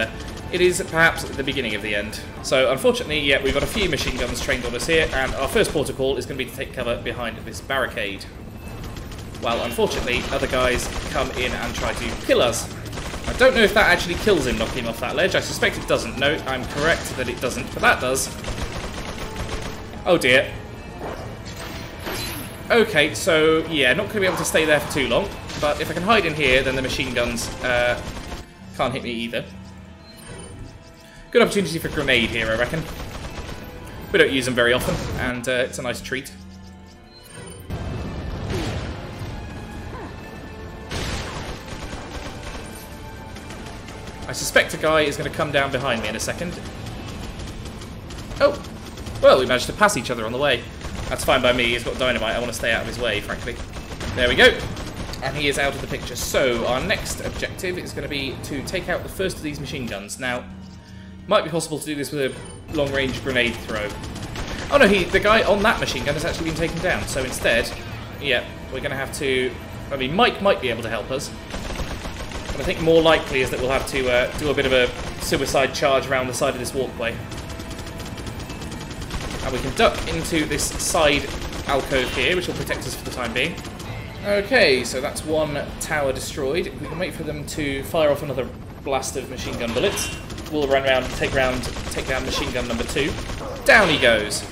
it is perhaps the beginning of the end. So, unfortunately, yeah, we've got a few machine guns trained on us here, and our first port of call is going to be to take cover behind this barricade. While, unfortunately, other guys come in and try to kill us. I don't know if that actually kills him, knocking him off that ledge. I suspect it doesn't. No, I'm correct that it doesn't, but that does. Oh dear. Okay, so, yeah, not going to be able to stay there for too long, but if I can hide in here, then the machine guns can't hit me either. Good opportunity for a grenade here, I reckon. We don't use them very often, and it's a nice treat. I suspect a guy is going to come down behind me in a second. Oh! Well, we managed to pass each other on the way. That's fine by me, he's got dynamite, I want to stay out of his way, frankly. There we go! And he is out of the picture. So, our next objective is going to be to take out the first of these machine guns. Now, might be possible to do this with a long-range grenade throw. Oh no, the guy on that machine gun has actually been taken down, so instead, yeah, we're going to have to... I mean, Mike might be able to help us. But I think more likely is that we'll have to do a bit of a suicide charge around the side of this walkway. And we can duck into this side alcove here, which will protect us for the time being. Okay, so that's one tower destroyed. We can wait for them to fire off another blast of machine gun bullets. We'll run around and take down machine gun number 2. Down he goes.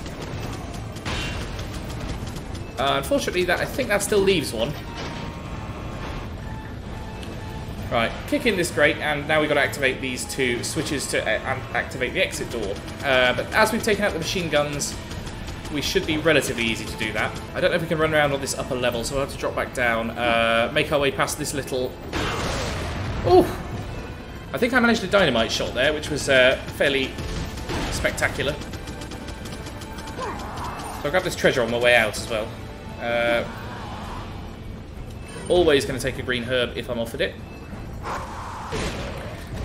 Unfortunately, I think that still leaves one. Right, kick in this grate, and now we've got to activate these 2 switches to activate the exit door. But as we've taken out the machine guns, we should be relatively easy to do that. I don't know if we can run around on this upper level, so we'll have to drop back down, make our way past this little... Ooh! I think I managed a dynamite shot there, which was fairly spectacular. So I'll grab this treasure on my way out as well. Always going to take a green herb if I'm offered it.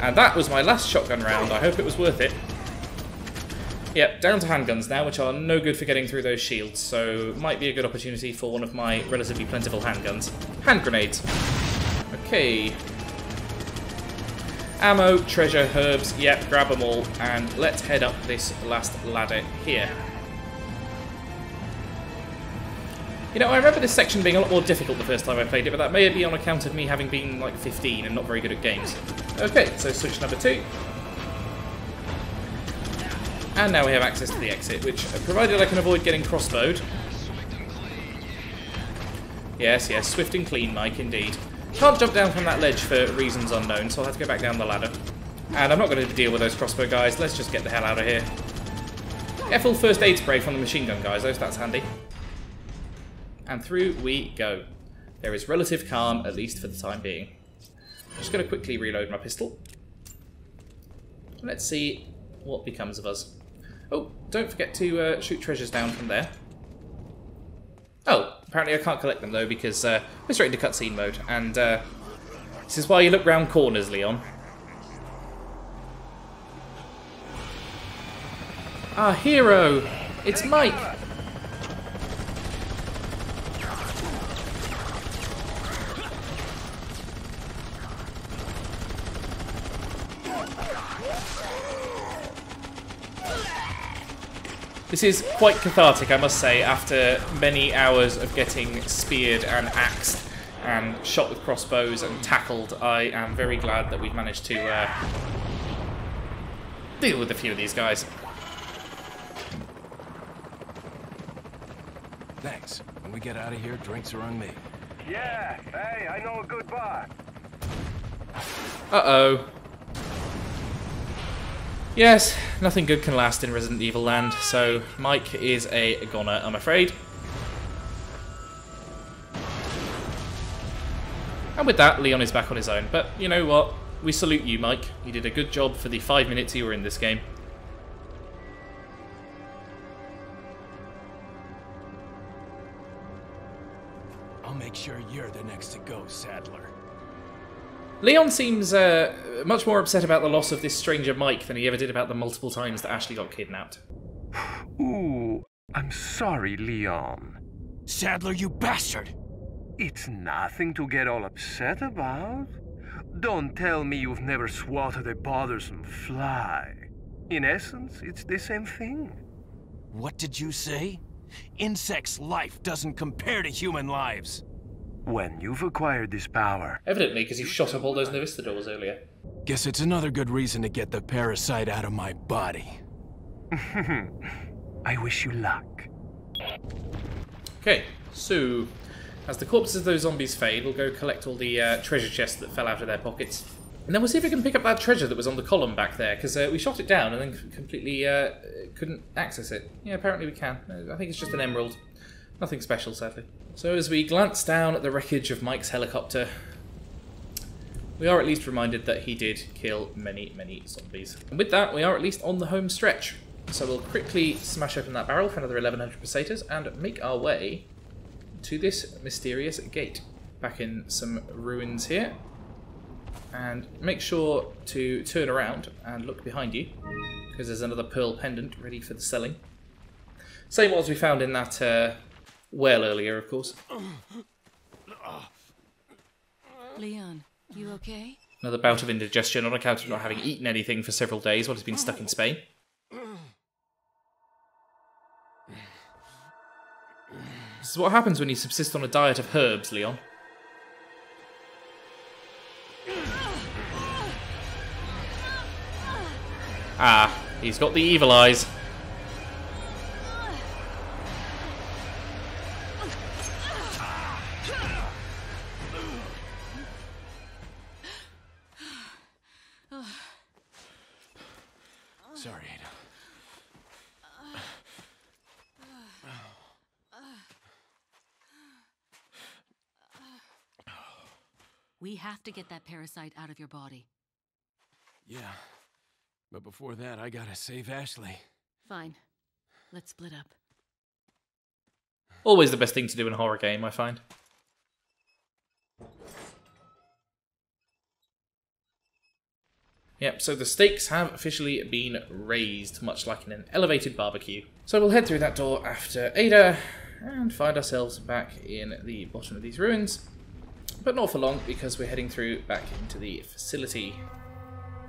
And that was my last shotgun round. I hope it was worth it. Yep, down to handguns now, which are no good for getting through those shields, so might be a good opportunity for one of my relatively plentiful handguns. Hand grenades. Okay. Ammo, treasure, herbs, yep, grab them all, and let's head up this last ladder here. You know, I remember this section being a lot more difficult the first time I played it, but that may be on account of me having been, like, 15 and not very good at games. Okay, so switch number 2. And now we have access to the exit, which, provided I can avoid getting crossbowed... Yes, yes, swift and clean, Mike, indeed. Can't jump down from that ledge for reasons unknown, so I'll have to go back down the ladder. And I'm not going to deal with those crossbow guys. Let's just get the hell out of here. Get full first aid spray from the machine gun guys, though, so that's handy. And through we go. There is relative calm, at least for the time being. I'm just going to quickly reload my pistol. Let's see what becomes of us. Oh, don't forget to shoot treasures down from there. Oh, apparently I can't collect them though because we're straight into cutscene mode. And this is why you look round corners, Leon. Our hero! It's Mike! This is quite cathartic, I must say, after many hours of getting speared and axed and shot with crossbows and tackled. I am very glad that we've managed to deal with a few of these guys. Thanks. When we get out of here, drinks are on me. Yeah, hey, I know a good bar. Uh-oh. Yes, nothing good can last in Resident Evil land, so Mike is a goner, I'm afraid. And with that, Leon is back on his own. But you know what? We salute you, Mike. You did a good job for the 5 minutes you were in this game. I'll make sure you're the next to go, Saddler. Leon seems much more upset about the loss of this stranger Mike than he ever did about the multiple times that Ashley got kidnapped. Ooh, I'm sorry, Leon. Saddler, you bastard! It's nothing to get all upset about. Don't tell me you've never swatted a bothersome fly. In essence, it's the same thing. What did you say? Insects' life doesn't compare to human lives. When you've acquired this power... Evidently, because you shot up all those Novistadors earlier. Guess it's another good reason to get the parasite out of my body. I wish you luck. Okay, so as the corpses of those zombies fade, we'll go collect all the treasure chests that fell out of their pockets. And then we'll see if we can pick up that treasure that was on the column back there, because we shot it down and then completely couldn't access it. Yeah, apparently we can. I think it's just an emerald. Nothing special, sadly. So as we glance down at the wreckage of Mike's helicopter, we are at least reminded that he did kill many, many zombies. And with that, we are at least on the home stretch. So we'll quickly smash open that barrel for another 1100 pesetas and make our way to this mysterious gate. Back in some ruins here. And make sure to turn around and look behind you, because there's another pearl pendant ready for the selling. Same as we found in that well earlier, of course. Leon, you okay? Another bout of indigestion on account of not having eaten anything for several days while he's been stuck in Spain. This is what happens when you subsist on a diet of herbs, Leon. Ah, he's got the evil eyes. Sorry, Ada. We have to get that parasite out of your body. Yeah. But before that, I gotta save Ashley. Fine. Let's split up. Always the best thing to do in a horror game, I find. Yep, so the stakes have officially been raised, much like in an elevated barbecue. So we'll head through that door after Ada, and find ourselves back in the bottom of these ruins. But not for long, because we're heading through back into the facility.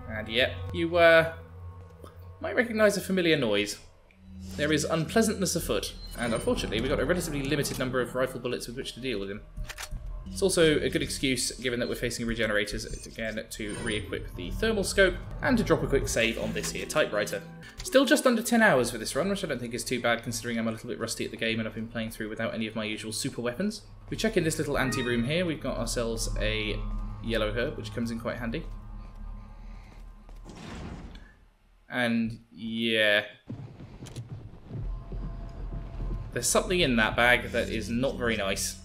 And yep, you might recognise a familiar noise. There is unpleasantness afoot, and unfortunately we've got a relatively limited number of rifle bullets with which to deal with him. It's also a good excuse, given that we're facing regenerators, again, to re-equip the thermal scope, and to drop a quick save on this here typewriter. Still just under 10 hours for this run, which I don't think is too bad considering I'm a little bit rusty at the game and I've been playing through without any of my usual super weapons. We check in this little ante-room here, we've got ourselves a yellow herb, which comes in quite handy. And yeah, there's something in that bag that is not very nice.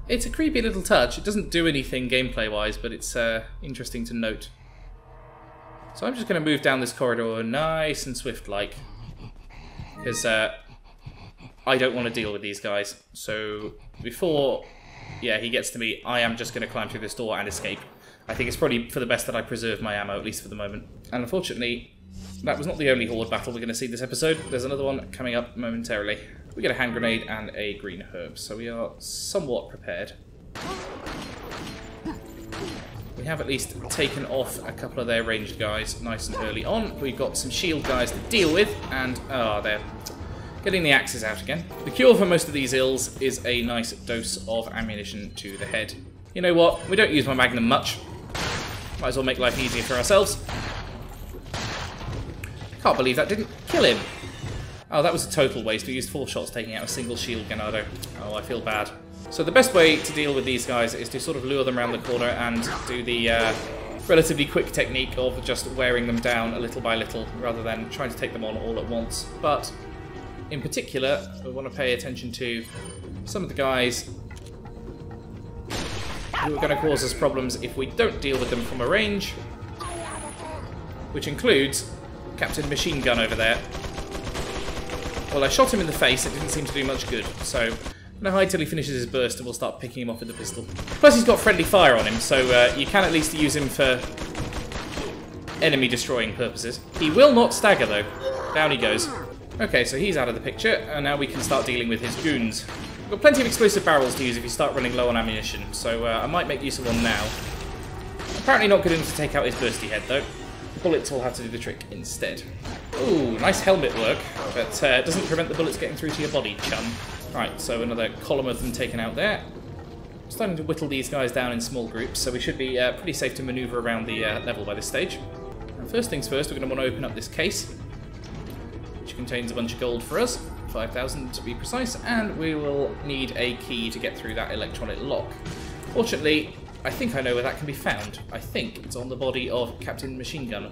It's a creepy little touch. It doesn't do anything gameplay-wise, but it's interesting to note. So I'm just going to move down this corridor nice and swift-like, because I don't want to deal with these guys. So before, yeah, he gets to me, I am just going to climb through this door and escape. I think it's probably for the best that I preserve my ammo, at least for the moment. And unfortunately, that was not the only horde battle we're going to see this episode. There's another one coming up momentarily. We get a hand grenade and a green herb, so we are somewhat prepared. We have at least taken off a couple of their ranged guys nice and early on. We've got some shield guys to deal with, and they're getting the axes out again. The cure for most of these ills is a nice dose of ammunition to the head. You know what? We don't use my magnum much. Might as well make life easier for ourselves. Can't believe that didn't kill him. Oh, that was a total waste. We used 4 shots taking out a single shield Ganado. Oh, I feel bad. So the best way to deal with these guys is to sort of lure them around the corner and do the relatively quick technique of just wearing them down a little by little, rather than trying to take them on all at once. But in particular, we want to pay attention to some of the guys who are going to cause us problems if we don't deal with them from a range, which includes Captain Machine Gun over there. Well, I shot him in the face, it didn't seem to do much good, so I'm going to hide till he finishes his burst and we'll start picking him off with the pistol. Plus he's got friendly fire on him, so you can at least use him for enemy destroying purposes. He will not stagger though. Down he goes. Okay, so he's out of the picture, and now we can start dealing with his goons. We've got plenty of explosive barrels to use if you start running low on ammunition, so I might make use of one now. Apparently not good enough to take out his bursty head though. Bullets will have to do the trick instead. Ooh, nice helmet work, but it doesn't prevent the bullets getting through to your body, chum. Right, so another column of them taken out there. Starting to whittle these guys down in small groups, so we should be pretty safe to manoeuvre around the level by this stage. And first things first, we're going to want to open up this case, which contains a bunch of gold for us, 5,000 to be precise, and we will need a key to get through that electronic lock. Fortunately, I think I know where that can be found. I think it's on the body of Captain Machine Gun.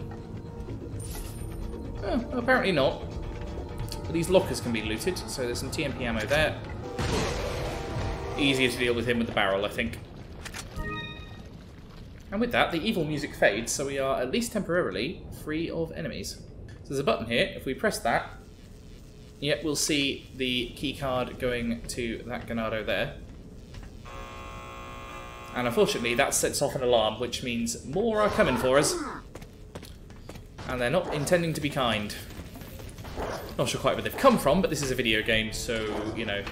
Oh, apparently not. But these lockers can be looted, so there's some TMP ammo there. Easier to deal with him with the barrel, I think. And with that, the evil music fades, so we are at least temporarily free of enemies. So there's a button here. If we press that, yep, we'll see the key card going to that Ganado there. And unfortunately, that sets off an alarm, which means more are coming for us. And they're not intending to be kind. Not sure quite where they've come from, but this is a video game, so, you know.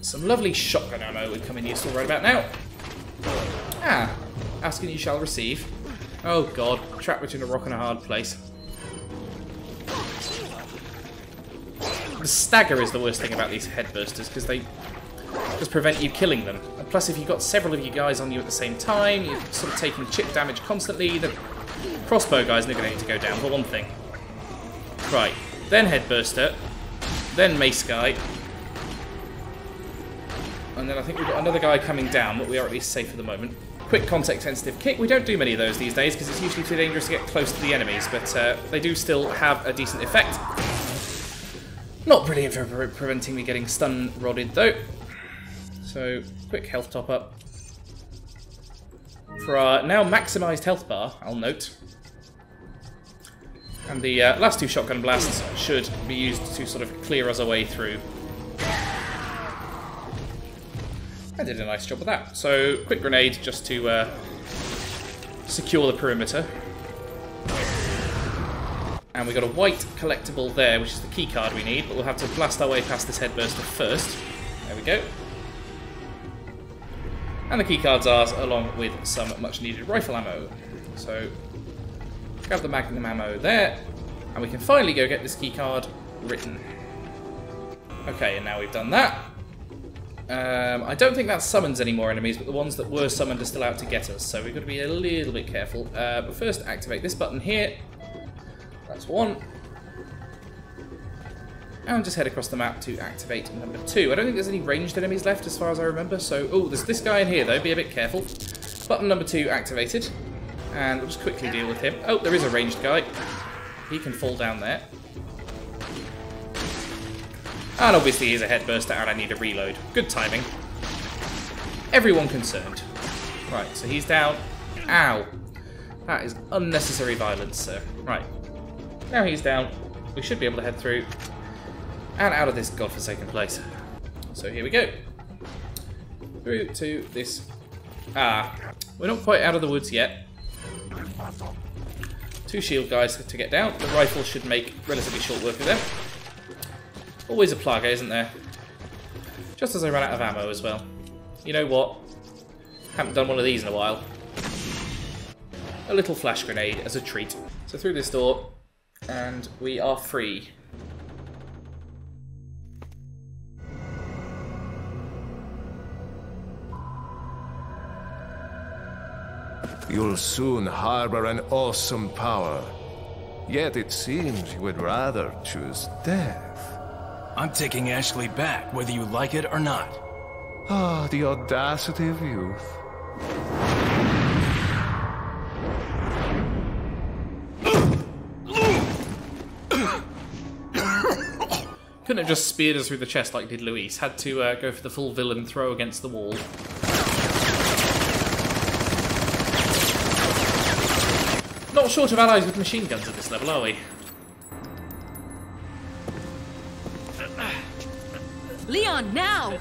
Some lovely shotgun ammo would come in useful right about now. Ah, ask and you shall receive. Oh god, trapped between a rock and a hard place. The stagger is the worst thing about these headbursters, because they just prevent you killing them. And plus, if you've got several of you guys on you at the same time, you're sort of taking chip damage constantly. The crossbow guy's not going to need to go down, for one thing. Right, then headburster, then mace guy, and then I think we've got another guy coming down, but we are at least safe for the moment. Quick contact-sensitive kick. We don't do many of those these days because it's usually too dangerous to get close to the enemies, but they do still have a decent effect. Not brilliant for preventing me getting stun-rodded, though. So, quick health top-up. For our now maximised health bar, I'll note. And the last 2 shotgun blasts should be used to sort of clear us a way through. I did a nice job of that. So, quick grenade just to secure the perimeter. And we got a white collectible there, which is the key card we need, but we'll have to blast our way past this headburster first. There we go. And the key card's ours, along with some much needed rifle ammo. So, grab the magnum ammo there, and we can finally go get this key card written. Okay, and now we've done that. I don't think that summons any more enemies, but the ones that were summoned are still out to get us, so we've got to be a little bit careful. But first, activate this button here. That's 1. And just head across the map to activate number 2. I don't think there's any ranged enemies left as far as I remember, so... Oh, there's this guy in here, though. Be a bit careful. Button number 2 activated. And we'll just quickly deal with him. Oh, there is a ranged guy. He can fall down there. And obviously he's a headburster and I need a reload. Good timing. Everyone concerned. Right, so he's down. Ow. That is unnecessary violence, sir. Right. Now he's down. We should be able to head through and out of this godforsaken place. So here we go. Through to this... we're not quite out of the woods yet. 2 shield guys to get down. The rifle should make relatively short work of them. Always a plaga, isn't there? Just as I ran out of ammo as well. You know what? Haven't done one of these in a while. A little flash grenade as a treat. So through this door, and we are free. You'll soon harbor an awesome power. Yet it seems you would rather choose death. I'm taking Ashley back, whether you like it or not. Ah, the audacity of youth. Couldn't have just speared us through the chest like did Luis. Had to go for the full villain throw against the wall. Not short of allies with machine guns at this level, are we? Leon, now!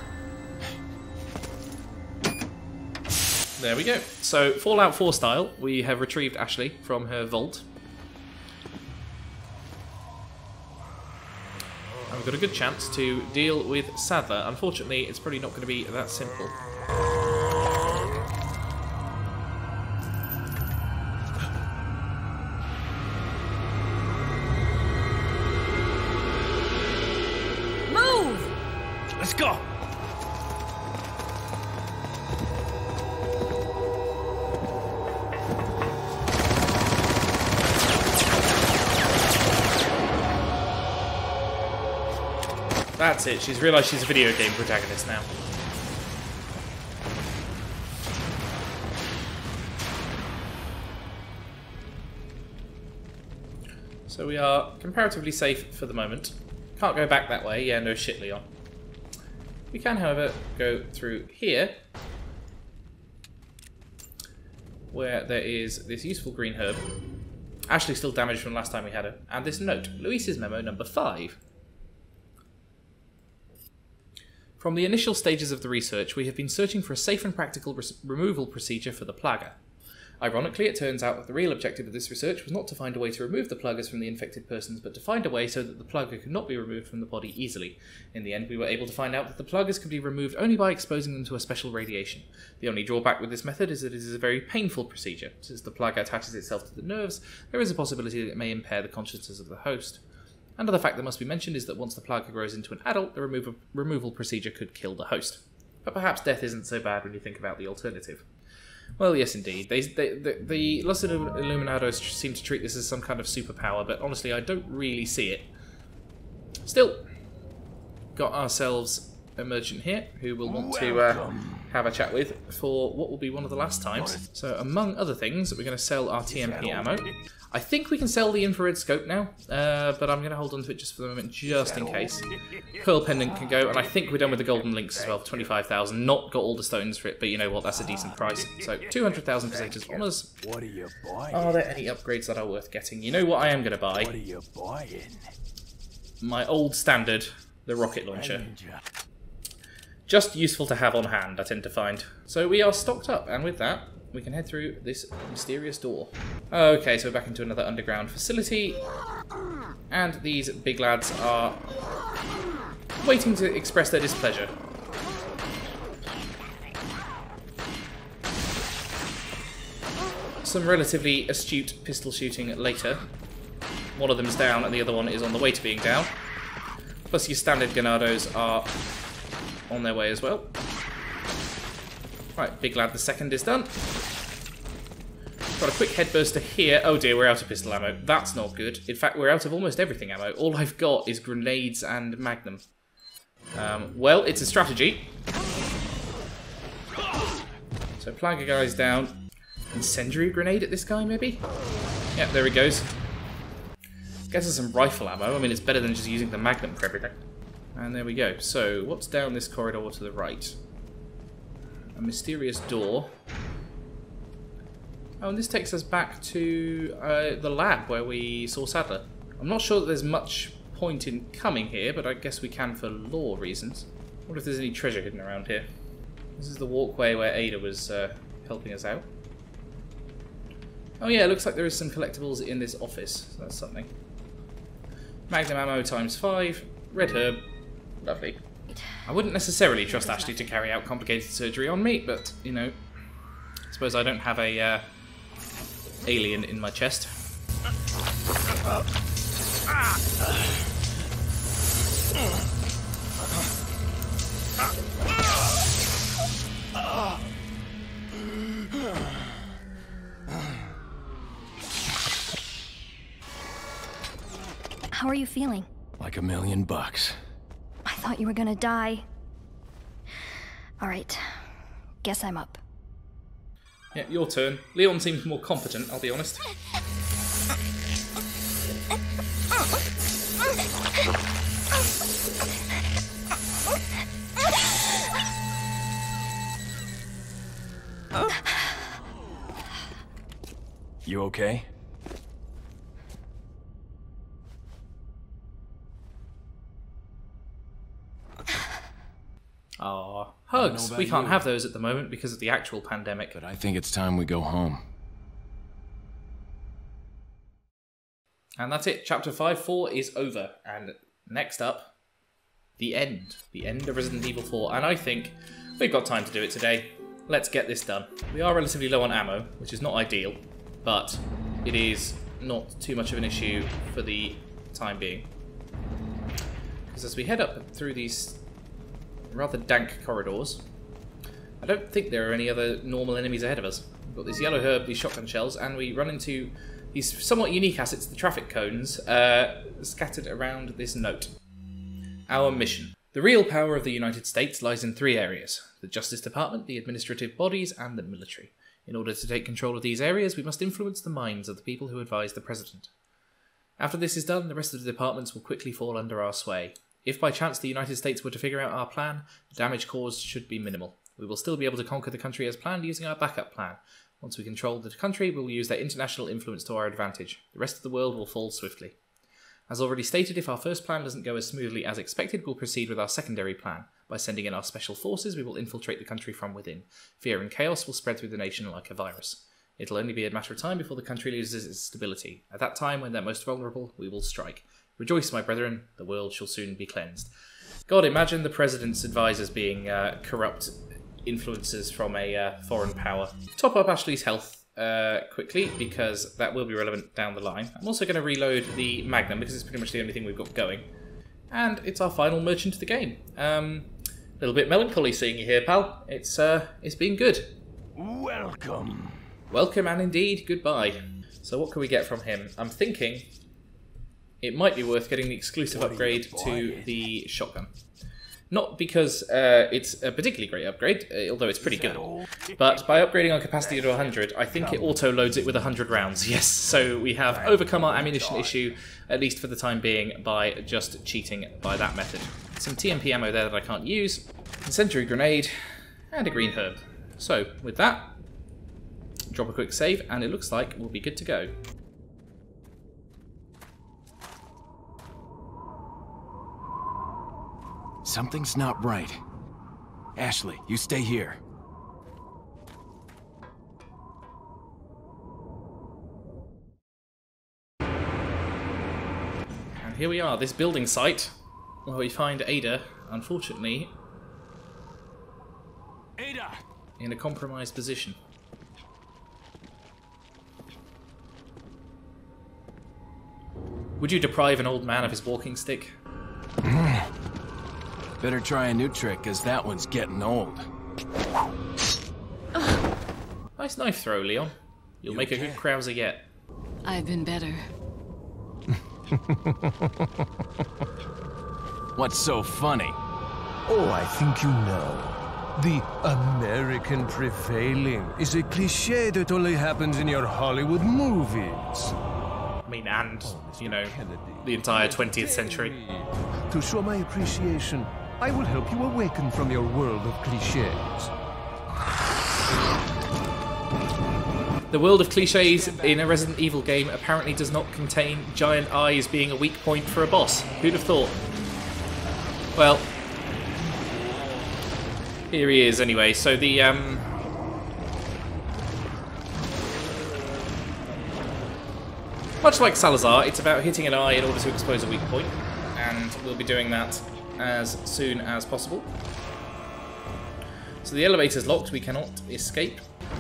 There we go. So, Fallout 4 style, we have retrieved Ashley from her vault. And we've got a good chance to deal with Sadler. Unfortunately, it's probably not going to be that simple. Let's go! That's it, she's realised she's a video game protagonist now. So we are comparatively safe for the moment. Can't go back that way, yeah, no shit, Leon. We can, however, go through here, where there is this useful green herb. Ashley still damaged from last time we had her. And this note, Luis's memo number 5. From the initial stages of the research, we have been searching for a safe and practical removal procedure for the plaga. Ironically, it turns out that the real objective of this research was not to find a way to remove the plagas from the infected persons, but to find a way so that the plaga could not be removed from the body easily. In the end, we were able to find out that the plagas could be removed only by exposing them to a special radiation. The only drawback with this method is that it is a very painful procedure. Since the plaga attaches itself to the nerves, there is a possibility that it may impair the consciousness of the host. Another fact that must be mentioned is that once the plaga grows into an adult, the removal procedure could kill the host. But perhaps death isn't so bad when you think about the alternative. Well, yes, indeed. The Los Illuminados seem to treat this as some kind of superpower, but honestly, I don't really see it. Still, got ourselves a merchant here who we'll want to have a chat with for what will be one of the last times. So, among other things, we're going to sell our TMP ammo. I think we can sell the infrared scope now, but I'm going to hold on to it just for the moment, just in case. Pearl Pendant can go, and I think we're done with the golden links as well, 25,000. Not got all the stones for it, but you know what, that's a decent price. So, 200,000 pesetas on us. What are you buying? Are there any upgrades that are worth getting? You know what I am going to buy? What are you buying? My old standard, the rocket launcher. Just useful to have on hand, I tend to find. So we are stocked up, and with that, we can head through this mysterious door. Okay, so we're back into another underground facility. And these big lads are waiting to express their displeasure. Some relatively astute pistol shooting later. One of them's down and the other one is on the way to being down. Plus your standard Ganados are on their way as well. Right, big lad, the second is done. Got a quick headburster here. Oh dear, we're out of pistol ammo. That's not good. In fact, we're out of almost everything ammo. All I've got is grenades and magnum. Well, it's a strategy. So Plaga guy's down. Incendiary grenade at this guy, maybe? Yep, there he goes. Gets us some rifle ammo. I mean, it's better than just using the Magnum for everything. And there we go. So, what's down this corridor to the right? A mysterious door. Oh, and this takes us back to the lab where we saw Sadler. I'm not sure that there's much point in coming here, but I guess we can for lore reasons. I wonder if there's any treasure hidden around here. This is the walkway where Ada was helping us out. Oh yeah, it looks like there is some collectibles in this office, so that's something. Magnum ammo times 5, red herb, lovely. I wouldn't necessarily trust Ashley to carry out complicated surgery on me, but, you know, I suppose I don't have a alien in my chest. How are you feeling? Like $1,000,000. I thought you were gonna die. Alright. Guess I'm up. Yeah, your turn. Leon seems more competent, I'll be honest. You okay? Aw, hugs. We can't have those at the moment because of the actual pandemic. But I think it's time we go home. And that's it. Chapter 5-4 is over. And next up, the end. The end of Resident Evil 4. And I think we've got time to do it today. Let's get this done. We are relatively low on ammo, which is not ideal, but it is not too much of an issue for the time being. Because as we head up through these rather dank corridors, I don't think there are any other normal enemies ahead of us. We've got this yellow herb, these shotgun shells, and we run into these somewhat unique assets, the traffic cones, scattered around this note. Our mission. The real power of the United States lies in 3 areas: the Justice Department, the administrative bodies, and the military. In order to take control of these areas, we must influence the minds of the people who advise the President. After this is done, the rest of the departments will quickly fall under our sway. If by chance the United States were to figure out our plan, the damage caused should be minimal. We will still be able to conquer the country as planned using our backup plan. Once we control the country, we will use their international influence to our advantage. The rest of the world will fall swiftly. As already stated, if our first plan doesn't go as smoothly as expected, we'll proceed with our secondary plan. By sending in our special forces, we will infiltrate the country from within. Fear and chaos will spread through the nation like a virus. It'll only be a matter of time before the country loses its stability. At that time, when they're most vulnerable, we will strike. Rejoice, my brethren, the world shall soon be cleansed. God, imagine the President's advisors being corrupt influences from a foreign power. Top up Ashley's health quickly, because that will be relevant down the line. I'm also going to reload the Magnum, because it's pretty much the only thing we've got going. And it's our final merchant of the game. A little bit melancholy seeing you here, pal. It's been good. Welcome. Welcome and indeed goodbye. So what can we get from him? I'm thinking it might be worth getting the exclusive upgrade to the shotgun. Not because it's a particularly great upgrade, although it's pretty good, but by upgrading our capacity to 100, I think it auto-loads it with 100 rounds. Yes, so we have overcome our ammunition issue, at least for the time being, by just cheating by that method. Some TMP ammo there that I can't use, incendiary grenade, and a green herb. So, with that, drop a quick save, and it looks like we'll be good to go. Something's not right. Ashley, you stay here. And here we are, this building site, where we find Ada, unfortunately, Ada! in a compromised position. Would you deprive an old man of his walking stick? Better try a new trick, cause that one's getting old. Nice knife throw, Leon. You'll make a good Krauser yet. I've been better. What's so funny? Oh, I think you know. The American prevailing is a cliche that only happens in your Hollywood movies. I mean, and, you know, the entire 20th century. To show my appreciation, I will help you awaken from your world of cliches. The world of cliches in a Resident Evil game apparently does not contain giant eyes being a weak point for a boss. Who'd have thought? Well, here he is anyway. So the much like Salazar, it's about hitting an eye in order to expose a weak point, and we'll be doing that as soon as possible. So the elevator's locked, we cannot escape.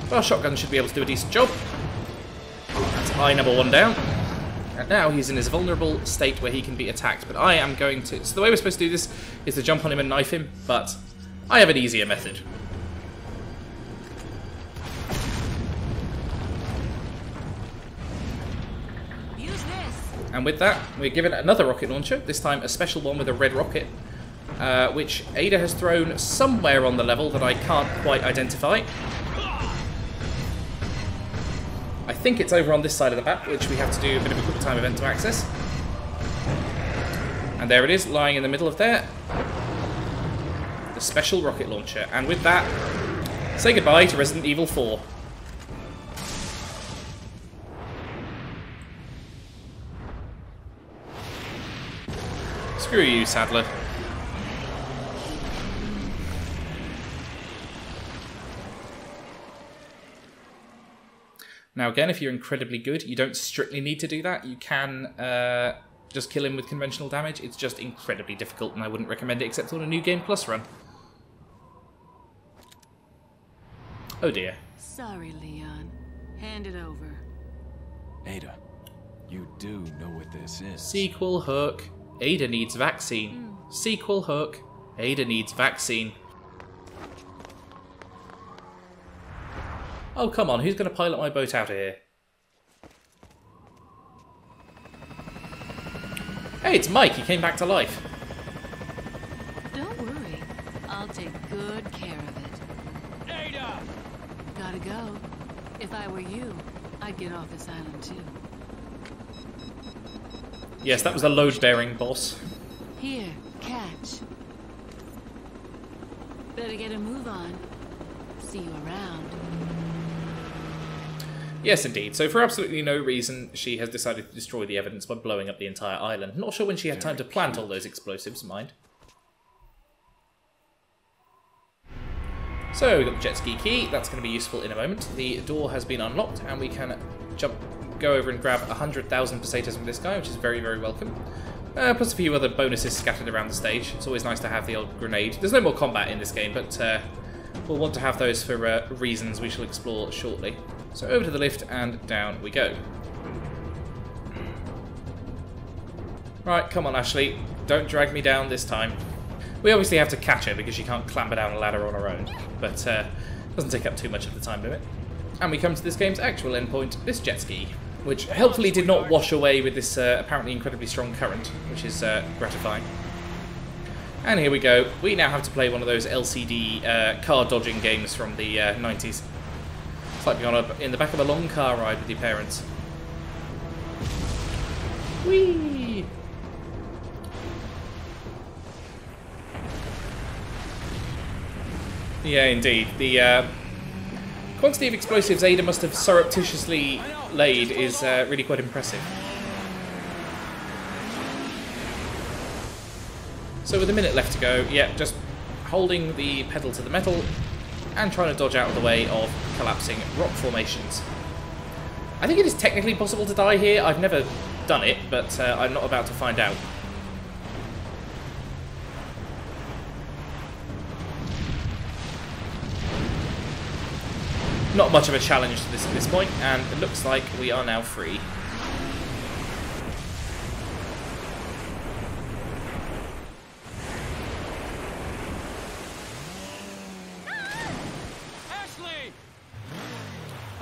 But our shotgun should be able to do a decent job. That's eye number 1 down. And now he's in his vulnerable state where he can be attacked, but I am going to... So the way we're supposed to do this is to jump on him and knife him, but I have an easier method. And with that, we're given another rocket launcher, this time a special one with a red rocket, which Ada has thrown somewhere on the level that I can't quite identify. I think it's over on this side of the map, which we have to do a bit of a quick time event to access. And there it is, lying in the middle of there. The special rocket launcher. And with that, say goodbye to Resident Evil 4. Screw you, Sadler. Now again, if you're incredibly good, you don't strictly need to do that. You can just kill him with conventional damage. It's just incredibly difficult, and I wouldn't recommend it except on a New Game Plus run. Oh dear. Sorry, Leon. Hand it over. Ada, you do know what this is. Sequel hook. Ada needs vaccine. Sequel hook. Ada needs vaccine. Oh, come on, who's going to pilot my boat out of here? Hey, it's Mike, he came back to life. Don't worry. I'll take good care of it. Ada! Gotta go. If I were you, I'd get off this island too. Yes, that was a load-bearing boss. Here, catch. Better get a move on. See you around. Yes, indeed. So for absolutely no reason, she has decided to destroy the evidence by blowing up the entire island. Not sure when she had time to plant all those explosives, mind. So we've got the jet ski key. That's going to be useful in a moment. The door has been unlocked, and we can go over and grab 100,000 pesetas from this guy, which is very, very welcome. Plus a few other bonuses scattered around the stage. It's always nice to have the old grenade. There's no more combat in this game, but we'll want to have those for reasons we shall explore shortly. So over to the lift and down we go. Right, come on Ashley, don't drag me down this time. We obviously have to catch her because she can't clamber down a ladder on her own, but doesn't take up too much of the time limit. And we come to this game's actual endpoint, this jet ski, which helpfully did not wash away with this apparently incredibly strong current, which is gratifying. And here we go. We now have to play one of those LCD car dodging games from the 90s. It's like being in the back of a long car ride with your parents. Whee! Yeah, indeed. The quantity of explosives Ada must have surreptitiously laid is really quite impressive. So with a minute left to go, yeah, just holding the pedal to the metal and trying to dodge out of the way of collapsing rock formations. I think it is technically possible to die here. I've never done it, but I'm not about to find out. Not much of a challenge to this at this point, and it looks like we are now free.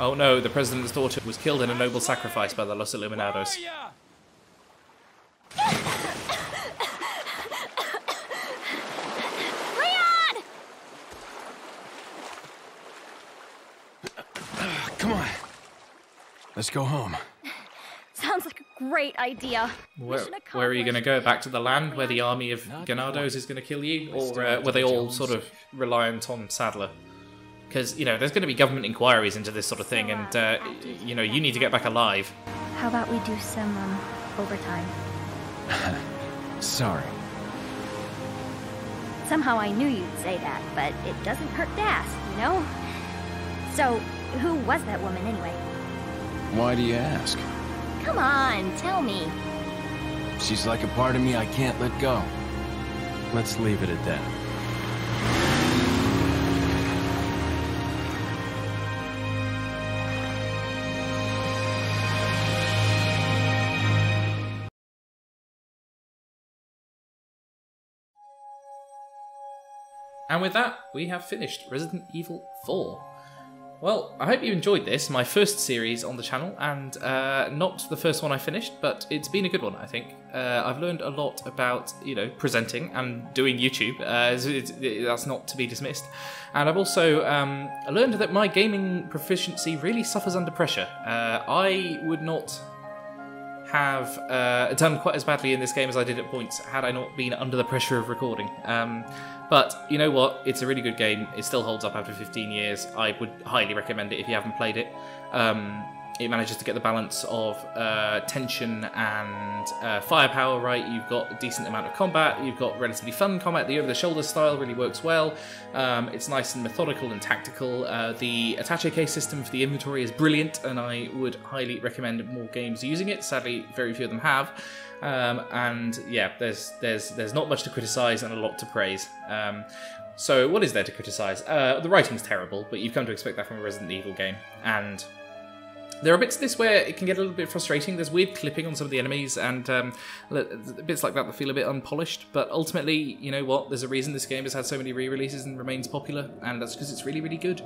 Oh no, the president's daughter was killed in a noble sacrifice by the Los Illuminados. Leon! Come on. Let's go home. Sounds like a great idea. Where are you going to go? Back to the land where the army of Ganados is going to kill you? Or were they all sort of reliant on Sadler? Because, you know, there's going to be government inquiries into this sort of thing, and, you know, you need to get back alive. How about we do some, overtime? Sorry. Somehow I knew you'd say that, but it doesn't hurt to ask, you know? So, who was that woman anyway? Why do you ask? Come on, tell me. She's like a part of me I can't let go. Let's leave it at that. And with that, we have finished Resident Evil 4. Well, I hope you enjoyed this, my first series on the channel, and not the first one I finished, but it's been a good one, I think. I've learned a lot about, you know, presenting and doing YouTube. That's not to be dismissed. And I've also learned that my gaming proficiency really suffers under pressure. I would not have done quite as badly in this game as I did at points had I not been under the pressure of recording. But you know what? It's a really good game. It still holds up after 15 years. I would highly recommend it if you haven't played it. It manages to get the balance of tension and firepower right. You've got a decent amount of combat. You've got relatively fun combat. The over-the-shoulder style really works well. It's nice and methodical and tactical. The attaché case system for the inventory is brilliant, and I would highly recommend more games using it. Sadly, very few of them have. And yeah, there's not much to criticise and a lot to praise. So what is there to criticise? The writing's terrible, but you've come to expect that from a Resident Evil game. And there are bits of this where it can get a little bit frustrating. There's weird clipping on some of the enemies, and bits like that feel a bit unpolished. But ultimately, you know what? There's a reason this game has had so many re-releases and remains popular, and that's because it's really, really good.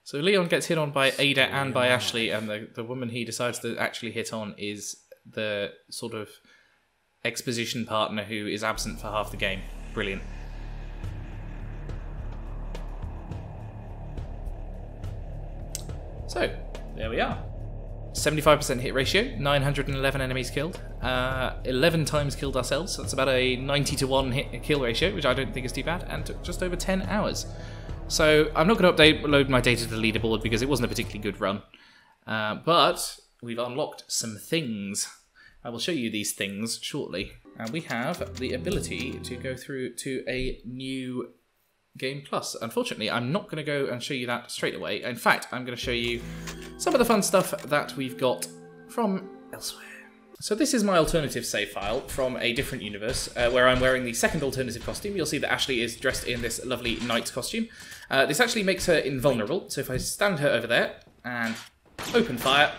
So Leon gets hit on by Ada and by Ashley, and the woman he decides to actually hit on is the sort of exposition partner who is absent for half the game. Brilliant. So, there we are. 75% hit ratio, 911 enemies killed, 11 times killed ourselves, so that's about a 90-to-1 hit kill ratio, which I don't think is too bad, and took just over 10 hours. So, I'm not going to load my data to the leaderboard because it wasn't a particularly good run. But we've unlocked some things. I will show you these things shortly. And we have the ability to go through to a new Game Plus. Unfortunately, I'm not going to go and show you that straight away. In fact, I'm going to show you some of the fun stuff that we've got from elsewhere. So this is my alternative save file from a different universe, where I'm wearing the second alternative costume. You'll see that Ashley is dressed in this lovely knight's costume. This actually makes her invulnerable, so if I stand her over there and open fire,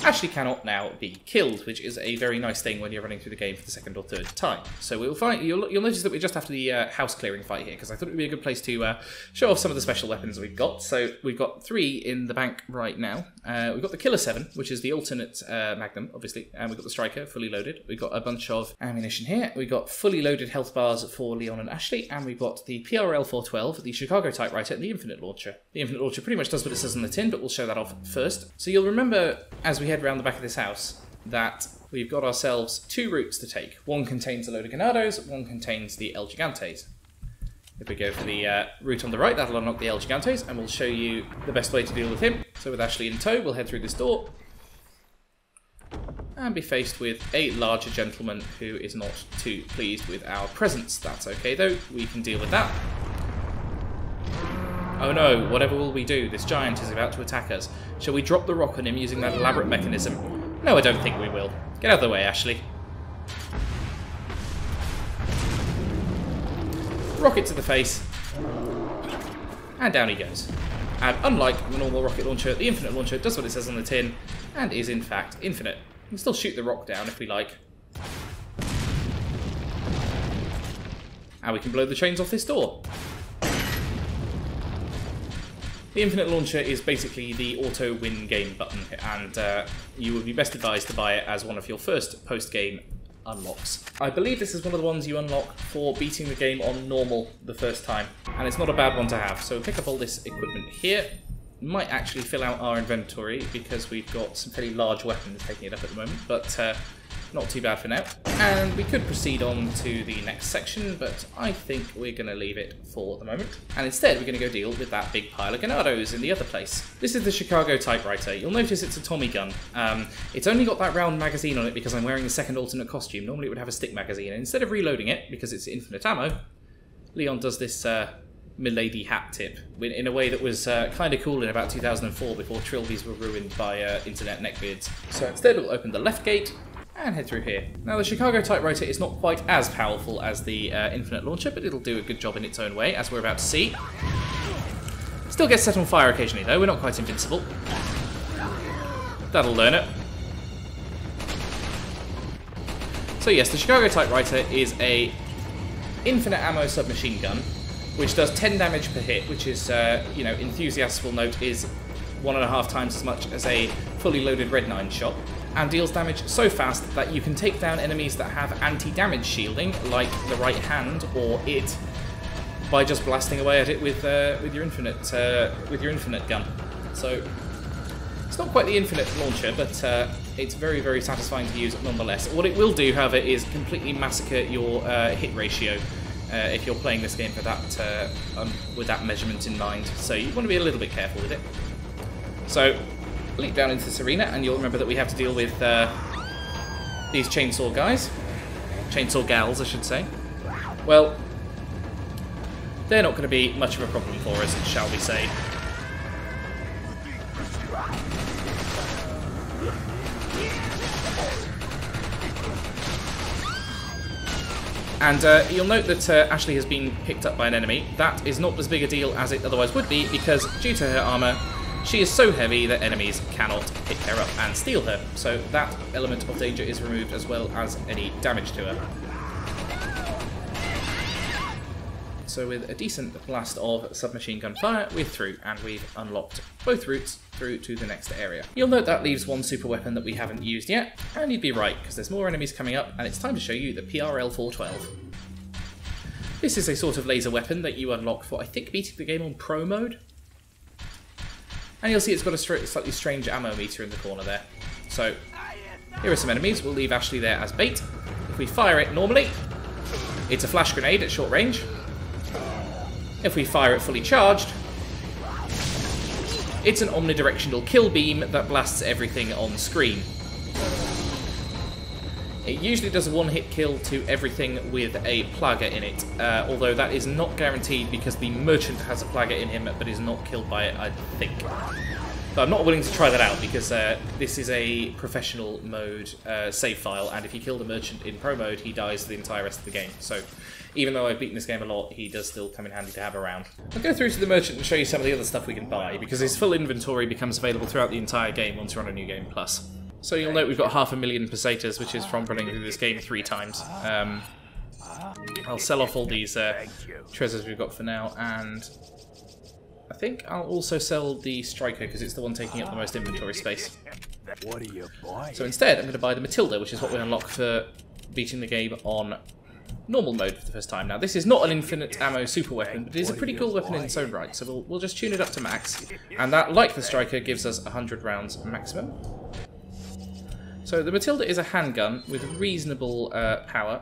Ashley cannot now be killed, which is a very nice thing when you're running through the game for the second or third time. So we'll find you'll notice that we're just after the house clearing fight here, because I thought it would be a good place to show off some of the special weapons we've got. So we've got 3 in the bank right now. We've got the Killer 7, which is the alternate Magnum, obviously, and we've got the Striker fully loaded. We've got a bunch of ammunition here. We've got fully loaded health bars for Leon and Ashley, and we've got the PRL 412, the Chicago Typewriter, and the Infinite Launcher. The Infinite Launcher pretty much does what it says on the tin, but we'll show that off first. So you'll remember, as we head around the back of this house, that we've got ourselves 2 routes to take. One contains a load of Ganados, one contains the El Gigantes. If we go for the route on the right, that'll unlock the El Gigantes, and we'll show you the best way to deal with him. So with Ashley in tow, we'll head through this door and be faced with a larger gentleman who is not too pleased with our presence. That's okay though, we can deal with that. Oh no, whatever will we do? This giant is about to attack us. Shall we drop the rock on him using that elaborate mechanism? No, I don't think we will. Get out of the way, Ashley. Rocket to the face. And down he goes. And unlike the normal rocket launcher, the Infinite Launcher does what it says on the tin, and is in fact infinite. We can still shoot the rock down if we like. And we can blow the chains off this door. The Infinite Launcher is basically the auto win game button, and you would be best advised to buy it as one of your first post-game unlocks. I believe this is one of the ones you unlock for beating the game on normal the first time, and it's not a bad one to have. So pick up all this equipment here, might actually fill out our inventory because we've got some fairly large weapons taking it up at the moment, but not too bad for now. And we could proceed on to the next section, but I think we're going to leave it for the moment. And instead we're going to go deal with that big pile of Ganados in the other place. This is the Chicago typewriter. You'll notice it's a Tommy gun. It's only got that round magazine on it because I'm wearing the second alternate costume. Normally it would have a stick magazine, and instead of reloading it, because it's infinite ammo, Leon does this Milady hat tip in a way that was kind of cool in about 2004 before trilbies were ruined by internet neckbeards. So instead we'll open the left gate and head through here. Now the Chicago typewriter is not quite as powerful as the infinite launcher, but it'll do a good job in its own way, as we're about to see. Still gets set on fire occasionally though, we're not quite invincible. That'll learn it. So yes, the Chicago typewriter is a infinite ammo submachine gun, which does 10 damage per hit, which is, you know, enthusiasts will note is 1.5 times as much as a fully loaded Red 9 shot, and deals damage so fast that you can take down enemies that have anti-damage shielding, like the right hand or it, by just blasting away at it with your infinite gun. So it's not quite the infinite launcher, but it's very, very satisfying to use nonetheless. What it will do, however, is completely massacre your hit ratio. If you're playing this game for that, with that measurement in mind. So you want to be a little bit careful with it. So, leap down into this arena, and you'll remember that we have to deal with these chainsaw guys. Chainsaw gals, I should say. Well, they're not going to be much of a problem for us, shall we say. And you'll note that Ashley has been picked up by an enemy. That is not as big a deal as it otherwise would be, because due to her armour, she is so heavy that enemies cannot pick her up and steal her. So that element of danger is removed, as well as any damage to her. So with a decent blast of submachine gun fire, we're through, and we've unlocked both routes through to the next area. You'll note that leaves one super weapon that we haven't used yet, and you'd be right, because there's more enemies coming up, and it's time to show you the PRL-412. This is a sort of laser weapon that you unlock for, I think, beating the game on Pro mode. And you'll see it's got a slightly strange ammo meter in the corner there. So, here are some enemies. We'll leave Ashley there as bait. If we fire it normally, it's a flash grenade at short range. If we fire it fully charged, it's an omnidirectional kill beam that blasts everything on screen. It usually does a one-hit kill to everything with a Plaga in it, although that is not guaranteed because the merchant has a Plaga in him but is not killed by it, I think. But I'm not willing to try that out because this is a professional mode save file, and if you kill the merchant in pro mode, he dies the entire rest of the game. So even though I've beaten this game a lot, he does still come in handy to have around. I'll go through to the merchant and show you some of the other stuff we can buy, because his full inventory becomes available throughout the entire game once you're on a New Game Plus. So you'll note we've got 500,000 pesetas, which is from running through this game 3 times. I'll sell off all these treasures we've got for now, and I think I'll also sell the striker because it's the one taking up the most inventory space. What are you buying? So instead, I'm going to buy the Matilda, which is what we unlock for beating the game on normal mode for the first time. Now, this is not an infinite ammo super weapon, but it is a pretty cool weapon in its own right. So we'll just tune it up to max, and that, like the striker, gives us 100 rounds maximum. So the Matilda is a handgun with reasonable power,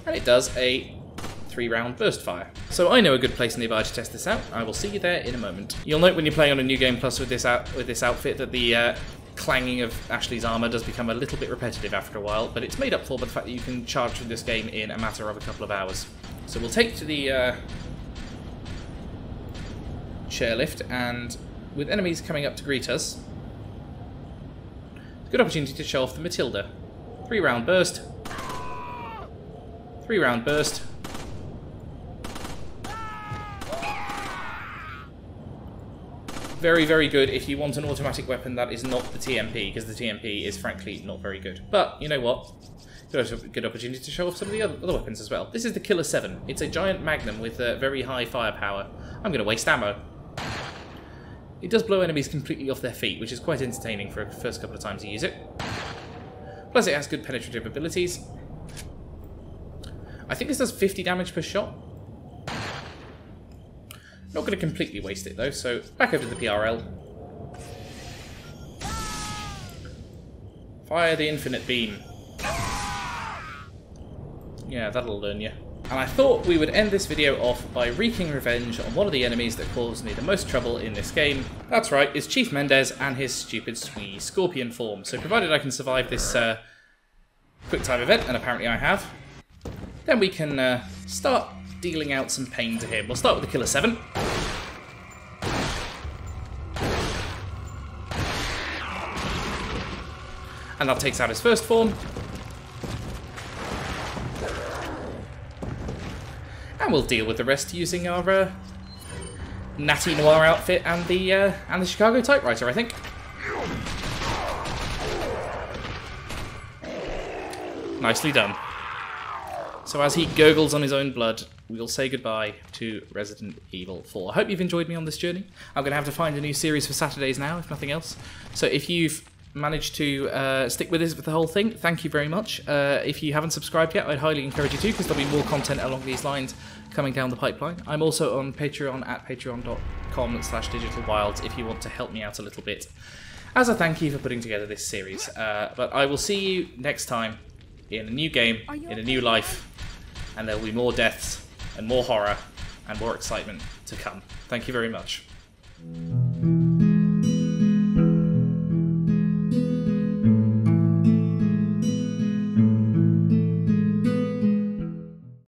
and it does a 3-round burst fire. So I know a good place nearby to test this out. I will see you there in a moment. You'll note when you're playing on a New Game Plus with this outfit that the clanging of Ashley's armour does become a little bit repetitive after a while, but it's made up for by the fact that you can charge through this game in a matter of a couple of hours. So we'll take to the chairlift, and with enemies coming up to greet us, good opportunity to show off the Matilda. 3-round burst. 3-round burst. Very, very good if you want an automatic weapon that is not the TMP, because the TMP is frankly not very good. But, you know what? Good opportunity to show off some of the other weapons as well. This is the Killer 7. It's a giant magnum with very high firepower. I'm going to waste ammo. It does blow enemies completely off their feet, which is quite entertaining for the first couple of times you use it. Plus it has good penetrative abilities. I think this does 50 damage per shot. Not going to completely waste it though, so back over to the PRL. Fire the infinite beam. Yeah, that'll learn you. And I thought we would end this video off by wreaking revenge on one of the enemies that caused me the most trouble in this game. That's right, it's Chief Mendez and his stupid Swee scorpion form. So provided I can survive this quick time event, and apparently I have, then we can start dealing out some pain to him. We'll start with the Killer 7. And that takes out his first form. And we'll deal with the rest using our Natty Noir outfit and the Chicago typewriter, I think. Nicely done. So as he gurgles on his own blood, we'll say goodbye to Resident Evil 4. I hope you've enjoyed me on this journey. I'm going to have to find a new series for Saturdays now, if nothing else. So if you've managed to stick with us with the whole thing, thank you very much. If you haven't subscribed yet, I'd highly encourage you to, because there'll be more content along these lines coming down the pipeline. I'm also on Patreon at patreon.com/digitalwilds if you want to help me out a little bit as a thank you for putting together this series. But I will see you next time in a new game, in a new life, and there will be more deaths and more horror and more excitement to come. Thank you very much.